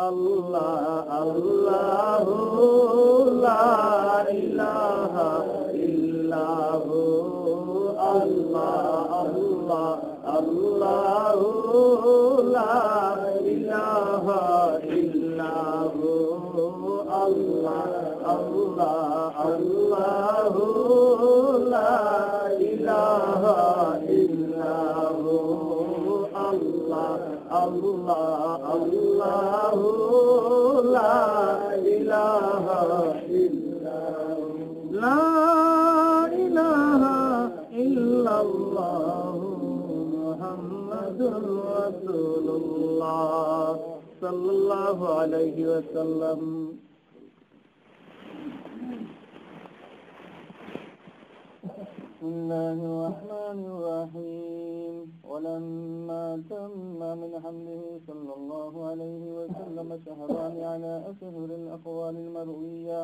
আল্লাহ আল্লাহ লা ইলাহা ইল্লাহু আল্লাহ আল্লাহ আল্লাহ লা ইলাহা ইল্লাহু আল্লাহ আল্লাহ আল্লাহ লা ইলাহা ইল্লাহু আল্লাহ আল্লাহ আল্লাহ লা ইলাহা ইল্লাল্লাহ লা ইলাহা ইল্লাল্লাহ মুহাম্মাদুর রাসূলুল্লাহ সাল্লাল্লাহু আলাইহি ওয়াসাল্লাম بسم الله الرحمن الرحيم ولما تم من حمله صلى الله عليه وسلم شهران على أشهر الأقوال المروية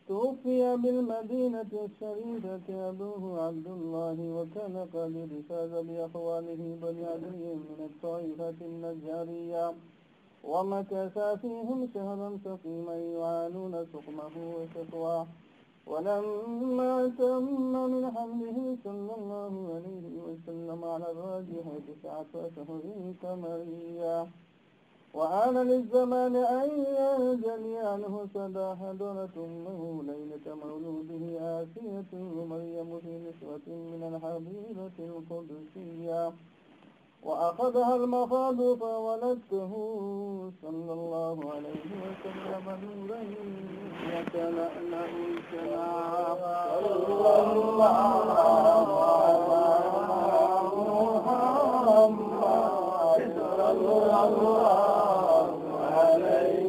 توفي بالمدينة الشريفة أبوه عبد الله وكان قد ارتاز بأخواله بني عدي من الطائفة النجارية ومكث فيهم شهرا سقيما يعانون سقمه وشكواه ولما تم من حمله صلى الله عليه وسلم على الراجح 9 أشهر قمرية وآن للزمان أن ينجلي عنه سدى حضرة أمه ليلة مولوده آسية ومريم في نسوة من الحظيرة القدسية وأخذها المخاض فولدته صلى الله عليه وسلم نورا يتلألأ السماء صلى الله على محمد صلى الله عليه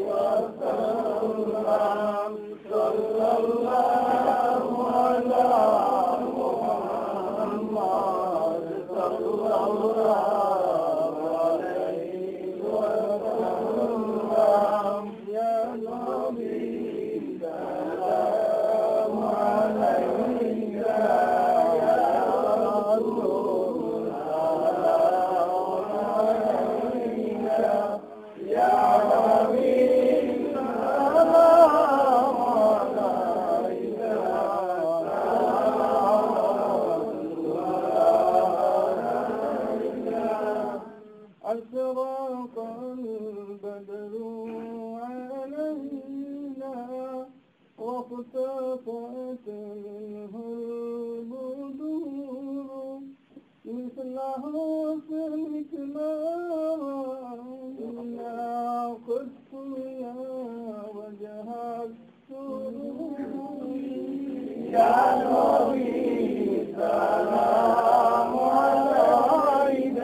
وسلم صلى الله على محمد صلى الله عليه وسلم يا نبي سلام عليك يا رسول سلام عليك يا حبيب سلام عليك أشرق البدر عليه اختفت منه البدور مثله في الكمال قدت يا وجه السرور يا نبي سلام عليك يا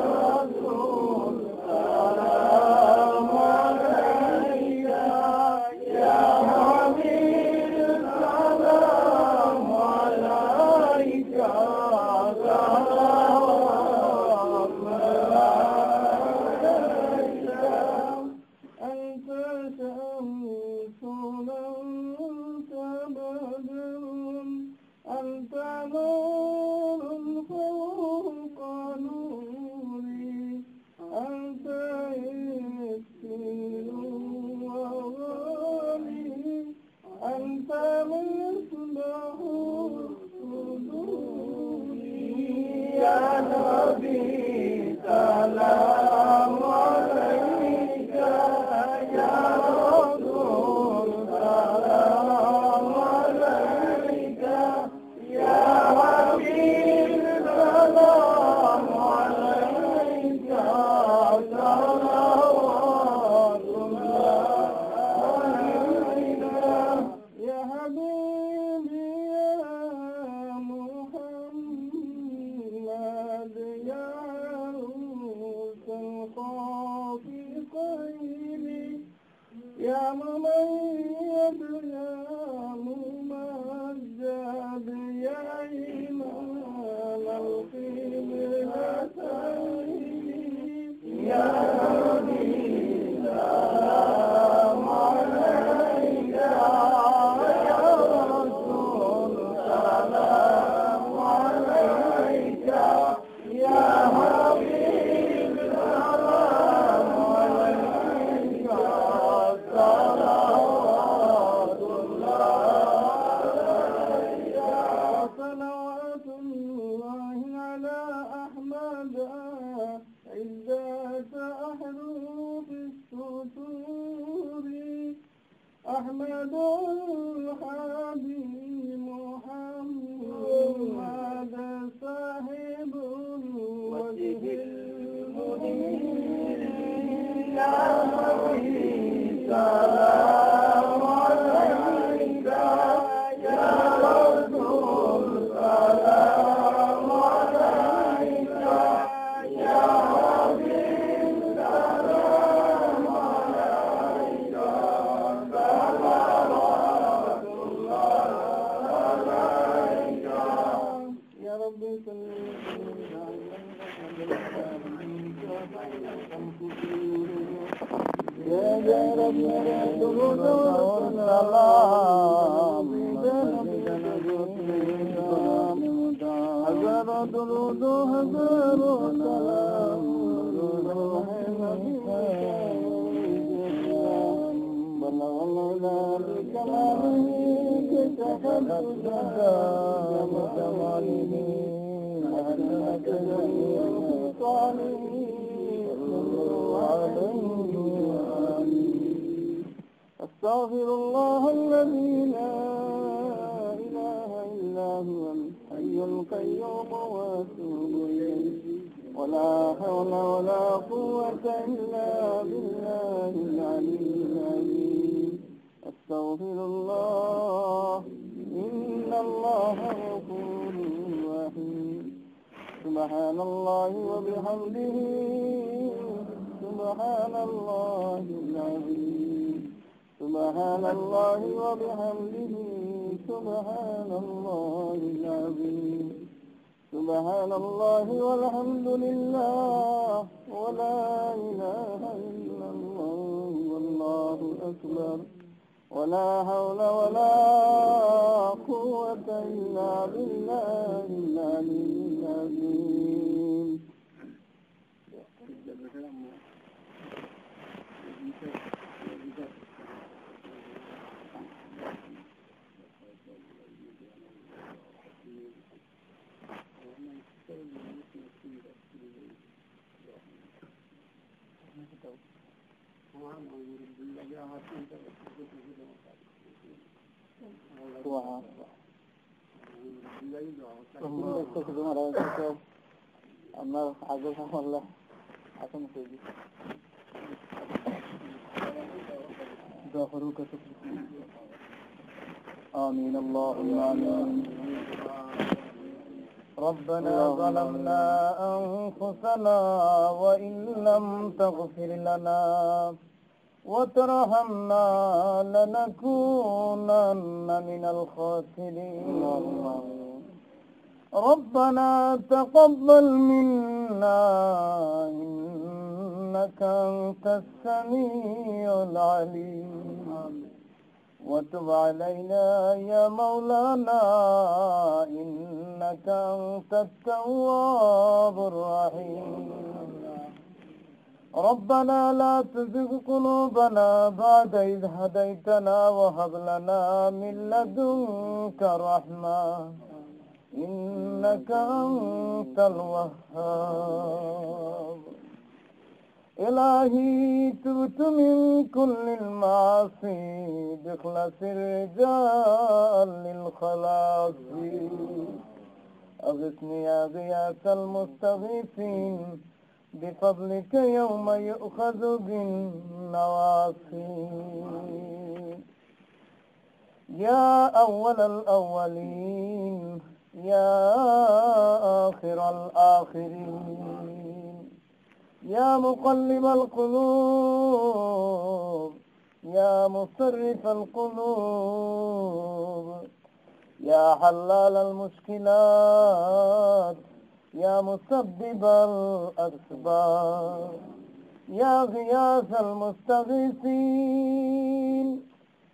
رسول سلام عليك يا حبيب سلام عليك أنت شمس أنت بدر أنت نور فوق نوري أنت يسير وغالي أنت مصباح الصدور يا نبي سلام عليك يا رسول سلام عليك يا حبيب سلام عليك صلوات الله عليك يا حبيبي يا محمد يا عروس الخافقين يا مميز يا ممجد يا إمام القبلتين يا نبي سلام عليك يا رسول سلام عليك يا حبيب سلام عليك صلوات الله صلوات الله على أحمد عدة أحرف السطور أحمد الحبيب محمد صاحب الوجه المنير يا نبي سلام عليك يا رسول سلام عليك يا حبيب سلام عليك صلوات الله عليك يا رب صل يا رب درود والسلام هزار درود هزار سلام بلغ بكماله كتفت الجزاء كماله أنك جميع الصالحين عليه أستغفر الله الذي لا إله إلا هو الحي القيوم وأتوب إليه ولا حول ولا قوة إلا بالله العلي العظيم أستغفر الله إن الله غفور رحيم سبحان الله وبحمده سبحان الله العظيم سبحان الله وبحمده سبحان الله العظيم سبحان الله والحمد لله ولا إله إلا الله والله أكبر ولا حول ولا قوة إلا بالله العلي العظيم. আপনার আগে আল্লাহ এখন آمين اللهم آمين ربنا ظلمنا أنفسنا وإن لم تغفر لنا وترحمنا لنكونن من الخاسرين ربنا تقبل منا إنك أنت السميع العليم وتب علينا يا مولانا إنك أنت التواب الرحيم ربنا لا تزغ قلوبنا بعد إذ هديتنا وهب لنا من لدنك رحمة إنك أنت الوهاب إلهي تبت من كل المعاصي بإخلاص الرجال للخلاص أغثني يا غياث المستغيثين بفضلك يوم يؤخذ بالنواصي يا أول الأولين يا آخر الآخرين يا مقلب القلوب يا مصرف القلوب يا حلال المشكلات يا مسبب الأسباب يا غياث المستغيثين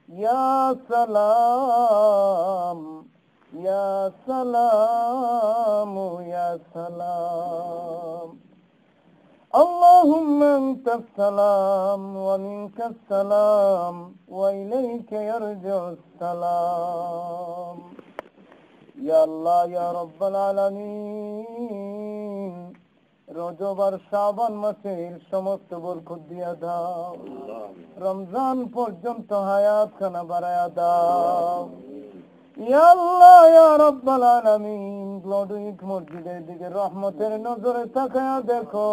يا سلام يا سلام يا سلام اللهم أنت السلام ومنك السلام وإليك يرجع السلام يا الله يا رب العالمين রজব আর শাবান মাসের সমস্ত বরকত দিয়া দাও রমজান পর্যন্ত হায়াত খানা বাড়ায়া দাও ইয়া আল্লাহ ইয়া রাব্বাল আলামিন ব্লডউইক মসজিদের দিকে রহমতের নজরে তাকায়া দেখো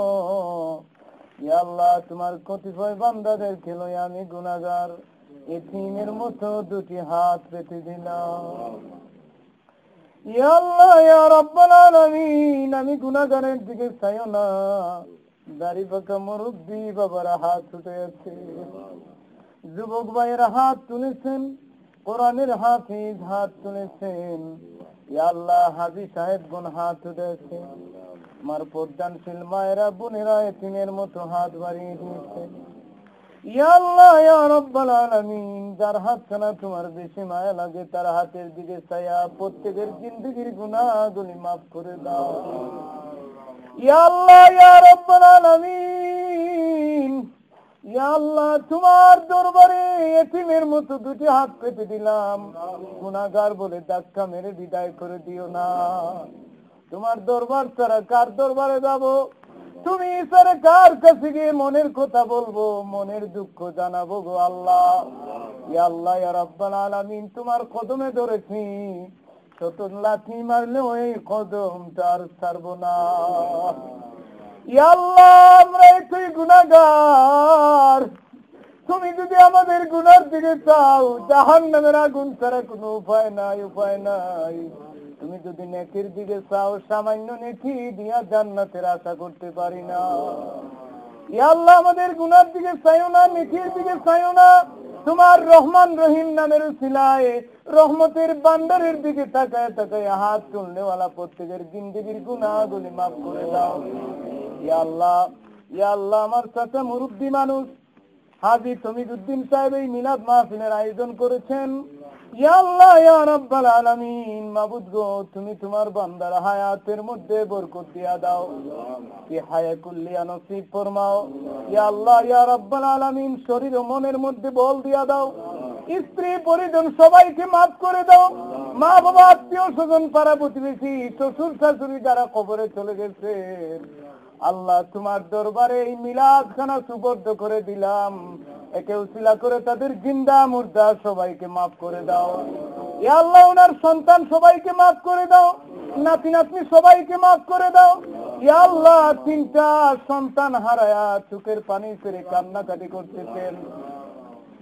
ইয়া আল্লাহ তোমার কতিপয় বান্দাদেরকে লইয়া আমি গুনাহগার এতিমের মতো দুটি হাত পেতে দিলাম ইয়া আল্লাহ ইয়া রাব্বাল আলামিন আমি গুনাহগারের দিকে চাইও না দাড়ি পাকা মুরব্বি বাবারা হাত উঠে আছে যুবক ভাইয়েরা হাত তুলেছেন কোরআনের হাফিজ হাত তুলেছেন ইয়া আল্লাহ হাজী সাহেবগণ হাত উঠেছে আমার পর্দানশীল মায়েরা বোনেরা এতিমের মতো হাত বাড়িয়ে দিয়েছেন ইয়া আল্লাহ ইয়া রাব্বাল আলামিন যার হাতখানা তোমার বেশি মায়া লাগে তার হাতের দিকে চাইয়া প্রত্যেকের জিন্দেগির গুনাহগুলি মাফ করে দাও ইয়া আল্লাহ ইয়া রাব্বাল আলামিন ইয়া আল্লাহ তোমার দরবারে এতিমের মতো দুটি হাত পেতে দিলাম গুনাহগার বলে ধাক্কা মেরে বিদায় করে দিও না তোমার দরবার ছাড়া কার দরবারে যাব তুমি ছাড়া কার কাছে গিয়ে মনের কথা বলবো মনের দুঃখ জানাবো গো আল্লাহ ইয়া আল্লাহ ইয়া রাব্বাল আলামিন তোমার কদমে ধরেছি শত লাথি মারলেও এই কদমটা আর ছাড়বো না ইয়া আল্লাহ আমরা একটু গুনাহগার তুমি যদি আমাদের গুনার দিকে চাও জাহান্নামের আগুন ছাড়া কোনো উপায় নাই তুমি যদি নেকির দিকে চাও সামান্য নেকি দিয়া জান্নাতের আশা করতে পারি না ইয়া আল্লাহ আমাদের গুনার দিকে চাইও না নেকির দিকে চাইও না তোমার রহমান রহিম নামের উসিলায় রহমতের বান্দারের দিকে তাকায় তাকায় হাত তুলনেওয়ালা প্রত্যেকের জিন্দেগির গুনাহগুলি মাফ করে দাও ইয়া আল্লাহ আমার চাচা মুরব্বী মানুষ হাজী তমিজউদ্দিন সাহেব এই মিলাদ মাহফিলের আয়োজন করেছেন ইয়া আল্লাহ ইয়া রাব্বাল আলামিন মাবুদ গো তুমি তোমার বান্দার হায়াতের মধ্যে বরকত দিয়া দাও কি হায়াত কুল্লিয়া নসিব ফরমাও ইয়া আল্লাহ ইয়া রাব্বাল আলামিন শরীর ও মনের মধ্যে বল দিয়া দাও স্ত্রী পরিজন সবাইকে মাফ করে দাও মা বাবা আত্মীয় স্বজন পাড়া প্রতিবেশী শ্বশুর শাশুড়ি যারা কবরে চলে গেছে আল্লাহ তোমার দরবারে এই মিলাদ খানা সুবদ্ধ করে দিলাম একে উসিলা করে তাদের জিন্দা মুর্দা সবাইকে মাফ করে দাও। ইয়া আল্লাহ ওনার সন্তান সবাইকে মাফ করে দাও, নাতি নাতনি সবাইকে মাফ করে দাও। ইয়া আল্লাহ 3টা সন্তান হারায়া চোখের পানি ছেড়ে কান্নাকাটি করতেছেন,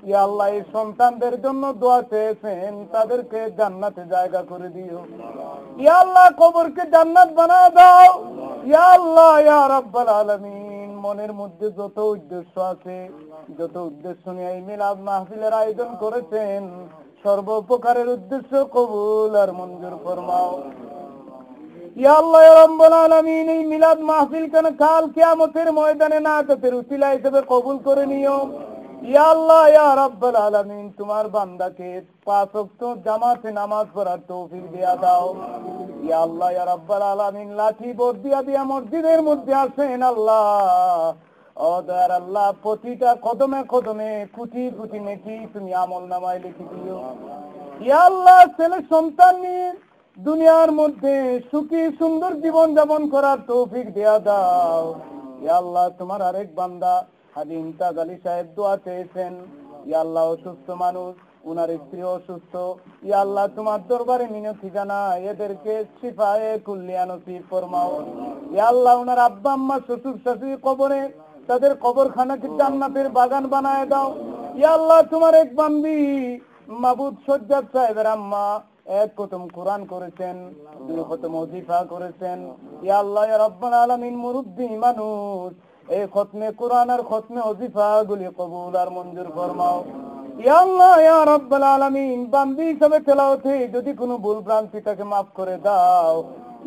ইয়া আল্লাহ এই সন্তানদের জন্য দোয়া চেয়েছেন, তাদেরকে জান্নাতে জায়গা করে দিও। ইয়া আল্লাহ কবরকে জান্নাত বানায় দাও। ইয়া আল্লাহ ইয়া রাব্বাল আলামিন মনের মধ্যে যত উদ্দেশ্য আছে, যত উদ্দেশ্য নিয়ে এই মিলাদ মাহফিলের আয়োজন করেছেন, সর্বোপকারের উদ্দেশ্য কবুল আর মঞ্জুর ফরমাও। ইয়া আল্লাহ ইয়া রাব্বাল আলামিন এই মিলাদ মাহফিল কেন কাল কিয়ামতের ময়দানে নাজাতের উসিলা হিসেবে কবুল করে নিও। ইয়া আল্লাহ ইয়া রাব্বাল আলামিন তোমার বান্দাকে 5 ওয়াক্ত জামাতে নামাজ পড়ার তৌফিক দিয়া দাও। ইয়া আল্লাহ ইয়া রাব্বাল আলামিন লাঠি বর্দিয়া দিয়া মসজিদের মধ্যে আছেন আল্লাহ, ও দয়ার আল্লাহ প্রতিটা কদমে কদমে কোটি কোটি নেকি তুমি আমলনামায় লিখে দিও। ইয়া আল্লাহ ছেলে সন্তান নিয়ে দুনিয়ার মধ্যে সুখী সুন্দর জীবন যাপন করার তৌফিক দেয়া দাও। ইয়া আল্লাহ তোমার আরেক বান্দা হাজী ইমতাজ আলী সাহেব দোয়া চেয়েছেন, ইয়া আল্লাহ অসুস্থ মানুষ, উনার স্ত্রী অসুস্থ, ইয়া আল্লাহ তোমার দরবারে মিনতি জানাই এদেরকে শিফায়ে কুল্লিয়া নসিব ফরমাও। ইয়া আল্লাহ উনার আব্বা আম্মা শ্বশুর শাশুড়ি কবরে, তাদের কবরখানাকে জান্নাতের বাগান বানায় দাও। ইয়া আল্লাহ তোমার এক বান্দি মাবুদ সজ্জাদ সাহেবের আম্মা 1 খতম কোরআন করেছেন, 2 খতম ওজিফা করেছেন। ইয়া আল্লাহ ইয়া রাব্বাল আলামিন মুরব্বি মানুষ, এই খতমে কোরআন আর খতমে ওজিফা গুলি কবুল আর মঞ্জুর ফরমাও। ইয়া আল্লাহ ইয়া রাব্বাল আলামিন বান্দি হিসেবে তেলাওয়াতে যদি কোনো ভুল ভ্রান্তি তাকে মাফ করে দাও।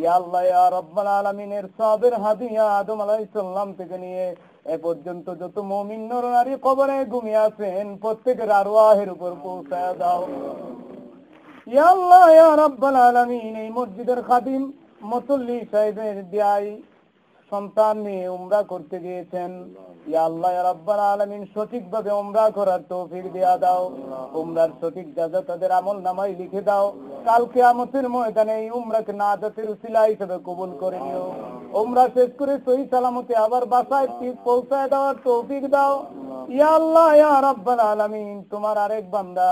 ইয়া আল্লাহ ইয়া রাব্বাল আলামিনের সবের হাদিয়া আদম আলাইহিস সালাম থেকে নিয়ে এ পর্যন্ত যত মুমিন নর নারী কবরে ঘুমিয়ে আছেন প্রত্যেকের আরওয়াহের উপর পৌঁছায় দাও। ইয়া আল্লাহ ইয়া রাব্বাল আলামিন এই মসজিদের খাদিম মুসল্লি সাহেবের দিয়াই সন্তান নিয়ে উমরা করতে গিয়েছেন, ইয়া আল্লাহ ইয়া রাব্বাল আলামিন সঠিকভাবে উমরা করার তৌফিক দেয়া দাও। উমরার সঠিক জাযা তাদের আমলনামায় লিখে দাও। কাল কিয়ামতের ময়দানে এই উমরাকে নাজাতের উসিলা হিসেবে কবুল করে নিও। উমরা শেষ করে সহি সালামতে আবার বাসায় পৌঁছায় দেওয়ার তৌফিক দাও। ইয়া আল্লাহ ইয়া রাব্বাল আলামিন তোমার আরেক বান্দা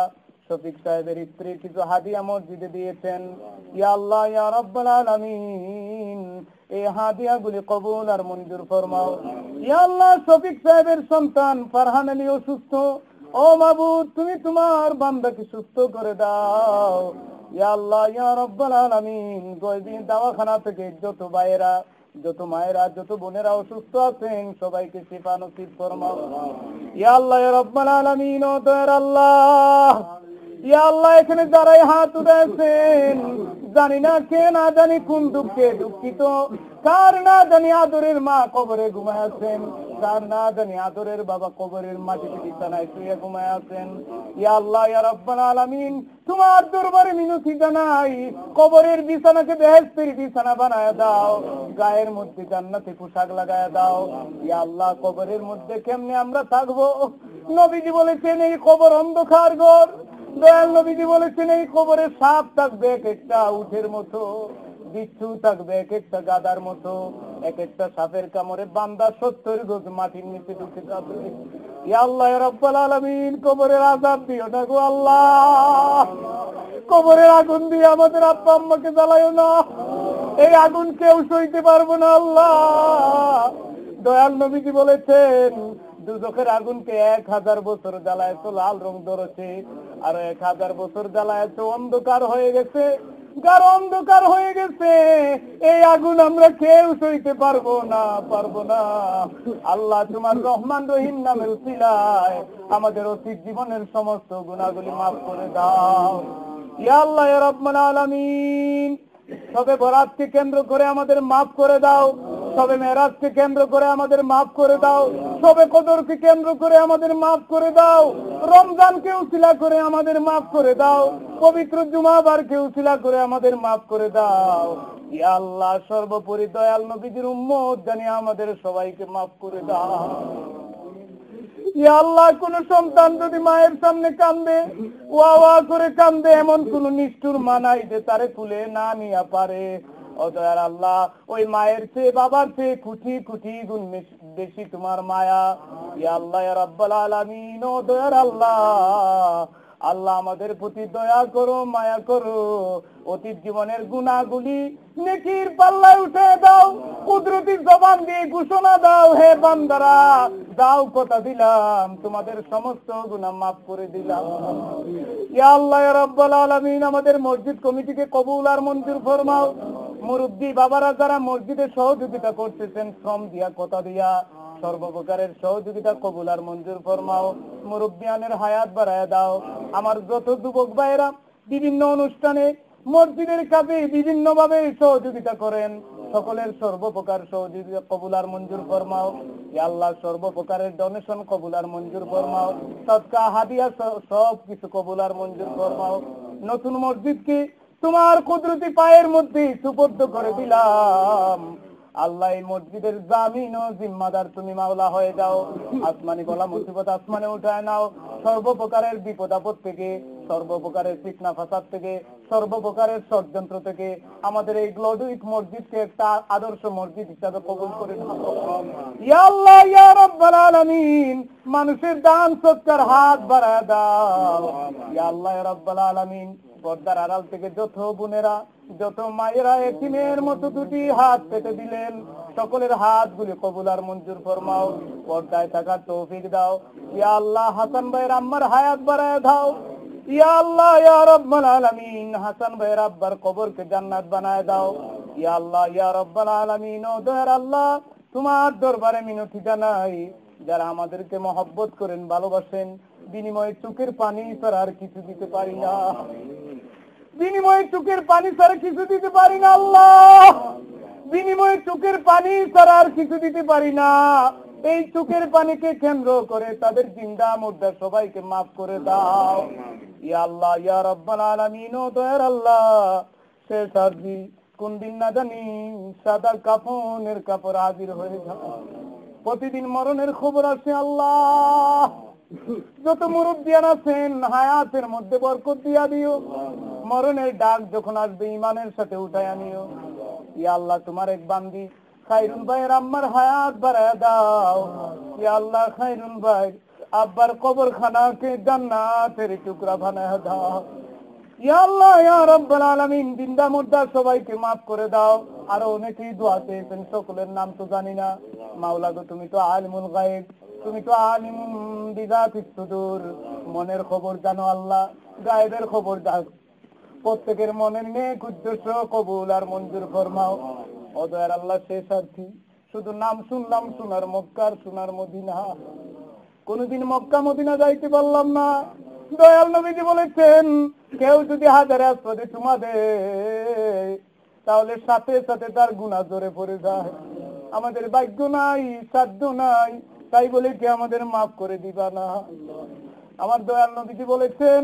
শফিক সাহেবের স্ত্রী কিছু হাদিয়া মসজিদে দিয়েছেন, ইয়া আল্লাহ ইয়া রাব্বাল আলামিন এই হাদিয়া গুলি কবুল আর মঞ্জুর ফরমাও। ইয়া আল্লাহ শফিক সাহেবের সন্তান ফারহান আলী অসুস্থ, ও মাবুদ তুমি তোমার বান্দাকে সুস্থ করে দাও। ইয়া আল্লাহ ইয়া রাব্বাল আলামিন গয়বি দাওয়াখানা থেকে যত ভাইয়েরা, যত মায়েরা, যত বোনেরা অসুস্থ আছেন সবাইকে শিফা নসিব ফরমাও। ইয়া আল্লাহ ইয়া রাব্বাল আলামিন ও দয়ার আল্লাহ, ইয়া আল্লাহ এখানে যারাই হাত উঠাইছেন জানি না কে না জানি কোন দুঃখে দুঃখিত, কার না জানি আদরের মা কবরে ঘুমায় আছেন, কার না জানি আদরের বাবা কবরের মাটিতে বিছানায় শুয়ে ঘুমায় আছেন। ইয়া আল্লাহ ইয়া রাব্বাল আলামিন তোমার দরবারে মিনতি জানাই কবরের বিছানাকে বেহেশতের বিছানা বানায় দাও, গায়ের মধ্যে জান্নাতি পোশাক লাগায় দাও। ইয়া আল্লাহ কবরের মধ্যে কেমনে আমরা থাকবো? নবীজি বলেছেন এই কবর অন্ধকার ঘর, দয়াল নবীজি বলেছেন এই কবরে সাপ থাকবে এক একটা উটের মতো, বিচ্ছু থাকবে এক একটা গাদার মতো, এক একটা সাপের কামড়ে বান্দা 70 গজ মাটির নিচে ঢুকে যাবে। ইয়া আল্লাহ ইয়া রাব্বাল আলামিন কবরের আযাব দিও না গো আল্লাহ, কবরের আগুন দিয়ে আমাদের আব্বা আম্মাকে জ্বালায়ো না, এই আগুন কেউ সইতে পারবো না আল্লাহ। দয়াল নবীজি বলেছেন দুজখের আগুনকে 1000 বছর জ্বালায় তো লাল রং ধরেছে, আর 1000 বছর জ্বালায় তো অন্ধকার হয়ে গেছে, গাঢ় অন্ধকার হয়ে গেছে। এই আগুন আমরা কেউ সইতে পারবো না, পারবো না। আল্লাহ তোমার রহমান রহিম নামের উসিলায় আমাদের অতীত জীবনের সমস্ত গুনাহগুলি মাফ করে দাও। ইয়া আল্লাহ ইয়া রাব্বাল আলামিন সবে বরাতকে কেন্দ্র করে আমাদের মাফ করে দাও, সবে মেরাজকে কেন্দ্র করে আমাদের মাফ করে দাও, সবে কদরকে কেন্দ্র করে আমাদের মাফ করে দাও, রমজানকে উসিলা করে আমাদের মাফ করে দাও, পবিত্র জুমাবারকে উসিলা করে আমাদের মাফ করে দাও। ইয়া আল্লাহ সর্বোপরি দয়াল নবীজির উম্মত জানিয়ে আমাদের সবাইকে মাফ করে দাও। ইয়া আল্লাহ কোন সন্তান যদি মায়ের সামনে কান্দে, ওয়া ওয়া করে কান্দে, এমন কোন নিষ্ঠুর মা নাই যে তারে তুলে না নিয়ে পারে, ও দয়ার আল্লাহ, ওই মায়ের চেয়ে বাবার চেয়ে কোটি কোটি গুণ বেশি তোমার মায়া। ইয়া আল্লাহ ইয়া রাব্বাল আলামিন, ও দয়ার আল্লাহ, আল্লাহ আমাদের প্রতি দয়া করো, মায়া করো। অতীত জীবনের গুনাহগুলি নেকির পাল্লায় উঠে দাও। কুদরতি জবান দিয়ে ঘোষণা দাও, হে বান্দারা, দাও কথা দিলাম, তোমাদের সমস্ত গুনাহ মাফ করে দিলাম। ইয়া আল্লাহ ইয়া রাব্বাল আলামিন, আমাদের মসজিদ কমিটিকে কবুল আর মঞ্জুর ফরমাও। মুরব্বী বাবারা যারা মসজিদে সহযোগিতা করতেছেন, শ্রম দিয়া কথা দিয়া, সর্বপ্রকারের সহযোগিতা কবুল আর মঞ্জুর ফরমাও। মুরব্বিয়ানের হায়াত বাড়ায় দাও। আমার যত যুবক ভাইয়েরা বিভিন্ন অনুষ্ঠানে মসজিদের কাজে বিভিন্ন ভাবে সহযোগিতা করেন, সকলের সর্বপ্রকার সহযোগিতা কবুল আর মঞ্জুর ফরমাও। ইয়া আল্লাহ, সর্বপ্রকারের ডোনেশন কবুল আর মঞ্জুর ফরমাও। সদকা হাদিয়া সব কিছু কবুল আর মঞ্জুর ফরমাও। নতুন মসজিদকে তোমার কুদরতি পায়ের মধ্যে সুপর্দ করে দিলাম। আল্লাহ, এই মসজিদের জামিন ও জিম্মাদার তুমি মাওলা হয়ে যাও। আসমানি বলা মুসিবত আসমানে উঠায় নাও। সর্বপ্রকারের বিপদ আপদ থেকে, সর্বপ্রকারের ফিতনা ফাসাদ থেকে, সর্বপ্রকারের ষড়যন্ত্র থেকে আমাদের এই গ্লোডুইক মসজিদকে একটা আদর্শ মসজিদ হিসাবে কবুল করে নাও। ইয়া আল্লাহ ইয়া রাব্বাল আলামিন, মানুষের দান সৎকার হাত বাড়ায় দাও। ইয়া আল্লাহ ইয়া রাব্বাল আলামিন, পর্দার আড়াল থেকে যত বোনেরা, যত মায়েরা এতিমের মতো দুটি হাত পেতে দিলেন, সকলের হাতগুলি কবুল আর মঞ্জুর ফরমাও। পর্দায় থাকার তৌফিক দাও। ইয়া আল্লাহ, হাসান ভাইয়ের আম্মার হায়াত বাড়ায় দাও। ইয়া আল্লাহ ইয়া রাব্বাল আলামিন, হাসান ভাইয়ের আব্বার কবরকে জান্নাত বানায় দাও। ইয়া আল্লাহ ইয়া রাব্বাল আলামিন, ও দয়ার আল্লাহ, তোমার দরবারে মিনতি জানাই, যারা আমাদেরকে মহব্বত করেন, ভালোবাসেন, বিনিময়ে চোখের পানি ছাড়া আর কিছু দিতে পারি না, বিনিময়ে চোখের পানি ছাড়া কিছু দিতে পারি না আল্লাহ, বিনিময়ে চোখের পানি ছাড়া আর কিছু দিতে পারি না। এই চোখের পানিকে কেন্দ্র করে তাদের জিন্দা মুর্দা সবাইকে মাফ করে দাও। ইয়া আল্লাহ ইয়া রাব্বাল আলামিন, ও দয়ার আল্লাহ, শেষ আরজি কোন দিন না জানি সাদা কাফনের কাপড় হাজির হয়ে যায়। প্রতিদিন মরণের খবর আছে আল্লাহ। যত মুরব্বিয়ান আছেন, হায়াতের মধ্যে বরকত দিয়া দিও। মরণের ডাক যখন আসবে, ইমানের সাথে উঠায় নিও। ইয়া আল্লাহ, তোমার এক বান্দি খায়রুল ভাইয়ের আম্মার হায়াত বাড়ায় দাও। ইয়া আল্লাহ, খায়রুল ভাই আব্বার কবরখানাকে জান্নাতের টুকরা বানায় দাও। ইয়া আল্লাহ ইয়া রাব্বাল আলামিন, জিন্দা মুর্দা সবাইকে মাফ করে দাও। আরো অনেকেই দোয়া চেয়েছেন, সকলের নাম তো জানি না। মাওলা গো, তুমি তো আলিমুল গায়ব, তুমি তো আলিমুম বিযাতিস সুদূর, মনের খবর জানো আল্লাহ, গায়েবের খবর জানো। প্রত্যেকের মনের নেক উদ্দেশ্য কবুল আর মঞ্জুর ফরমাও। ও দয়ার আল্লাহ, শেষ সাথী শুধু নাম শুনলাম, সোনার মক্কার সোনার মদিনা, কোনদিন মক্কা মদিনা যাইতে পারলাম না। দয়াল নবীজি বলেছেন, কেউ যদি হাজারে আসপদে চুমা দেয়, তাহলে সাথে সাথে তার গুনাহ ধরে পড়ে যায়। আমাদের ভাগ্য নাই, সাধ্য নাই, তাই বলে কি আমাদের মাফ করে দিবা না? আমার দয়াল নবীজি বলেছেন,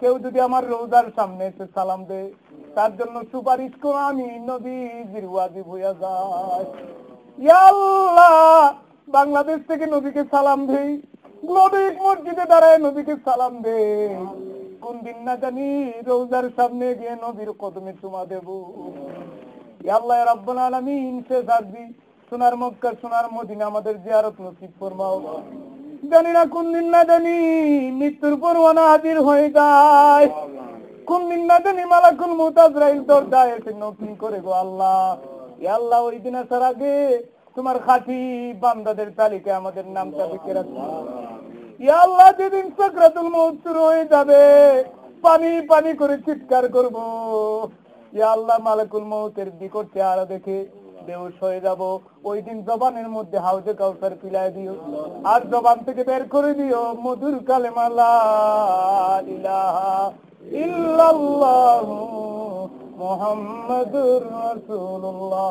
কেউ যদি আমার রোজার সামনে এসে সালাম দেয়, তার জন্য সুপারিশ করে আমি নবীজির ওয়াজিব হইয়া যায়। ইয়া আল্লাহ, বাংলাদেশ থেকে নবীকে সালাম দেই, গ্লোবিক মসজিদে দাঁড়ায় নবীকে সালাম দেই, কোন দিন না জানি রোজার সামনে গিয়ে নবীর কদমে চুমা দেব। ইয়া আল্লাহ ইয়া রাব্বুল আলামিন, শেষ আরজি সোনার মক্কা সোনার মদিনা আমাদের জিয়ারত নসিব ফরমাও। জানি না কোন দিন না জানি মৃত্যুর পরওয়ানা হাজির হয়ে যায়, কোন দিন না জানি মালাকুল মউত আজরাইল দরজায় এসে নকিং করে গো আল্লাহ। ইয়া আল্লাহ, ওই দিন আসার আগে তোমার খাঁটি বান্দাদের তালিকায় আমাদের নামটা লিখে রাখো। ইয়া আল্লাহ, যেদিন সাকরাতুল মউত শুরু হয়ে যাবে, পানি পানি করে চিৎকার করব। ইয়া আল্লাহ, মালাকুল মউতের বিকট চেহারা দেখে বেহুশ হয়ে যাব। ওই দিন জবানের মধ্যে হাউজে কাউসার পিলায় দিও, আর জবান থেকে বের করে দিও মধুর কালেমা লা ইলাহা ইল্লাল্লাহু মুহাম্মাদুর রাসূলুল্লাহ।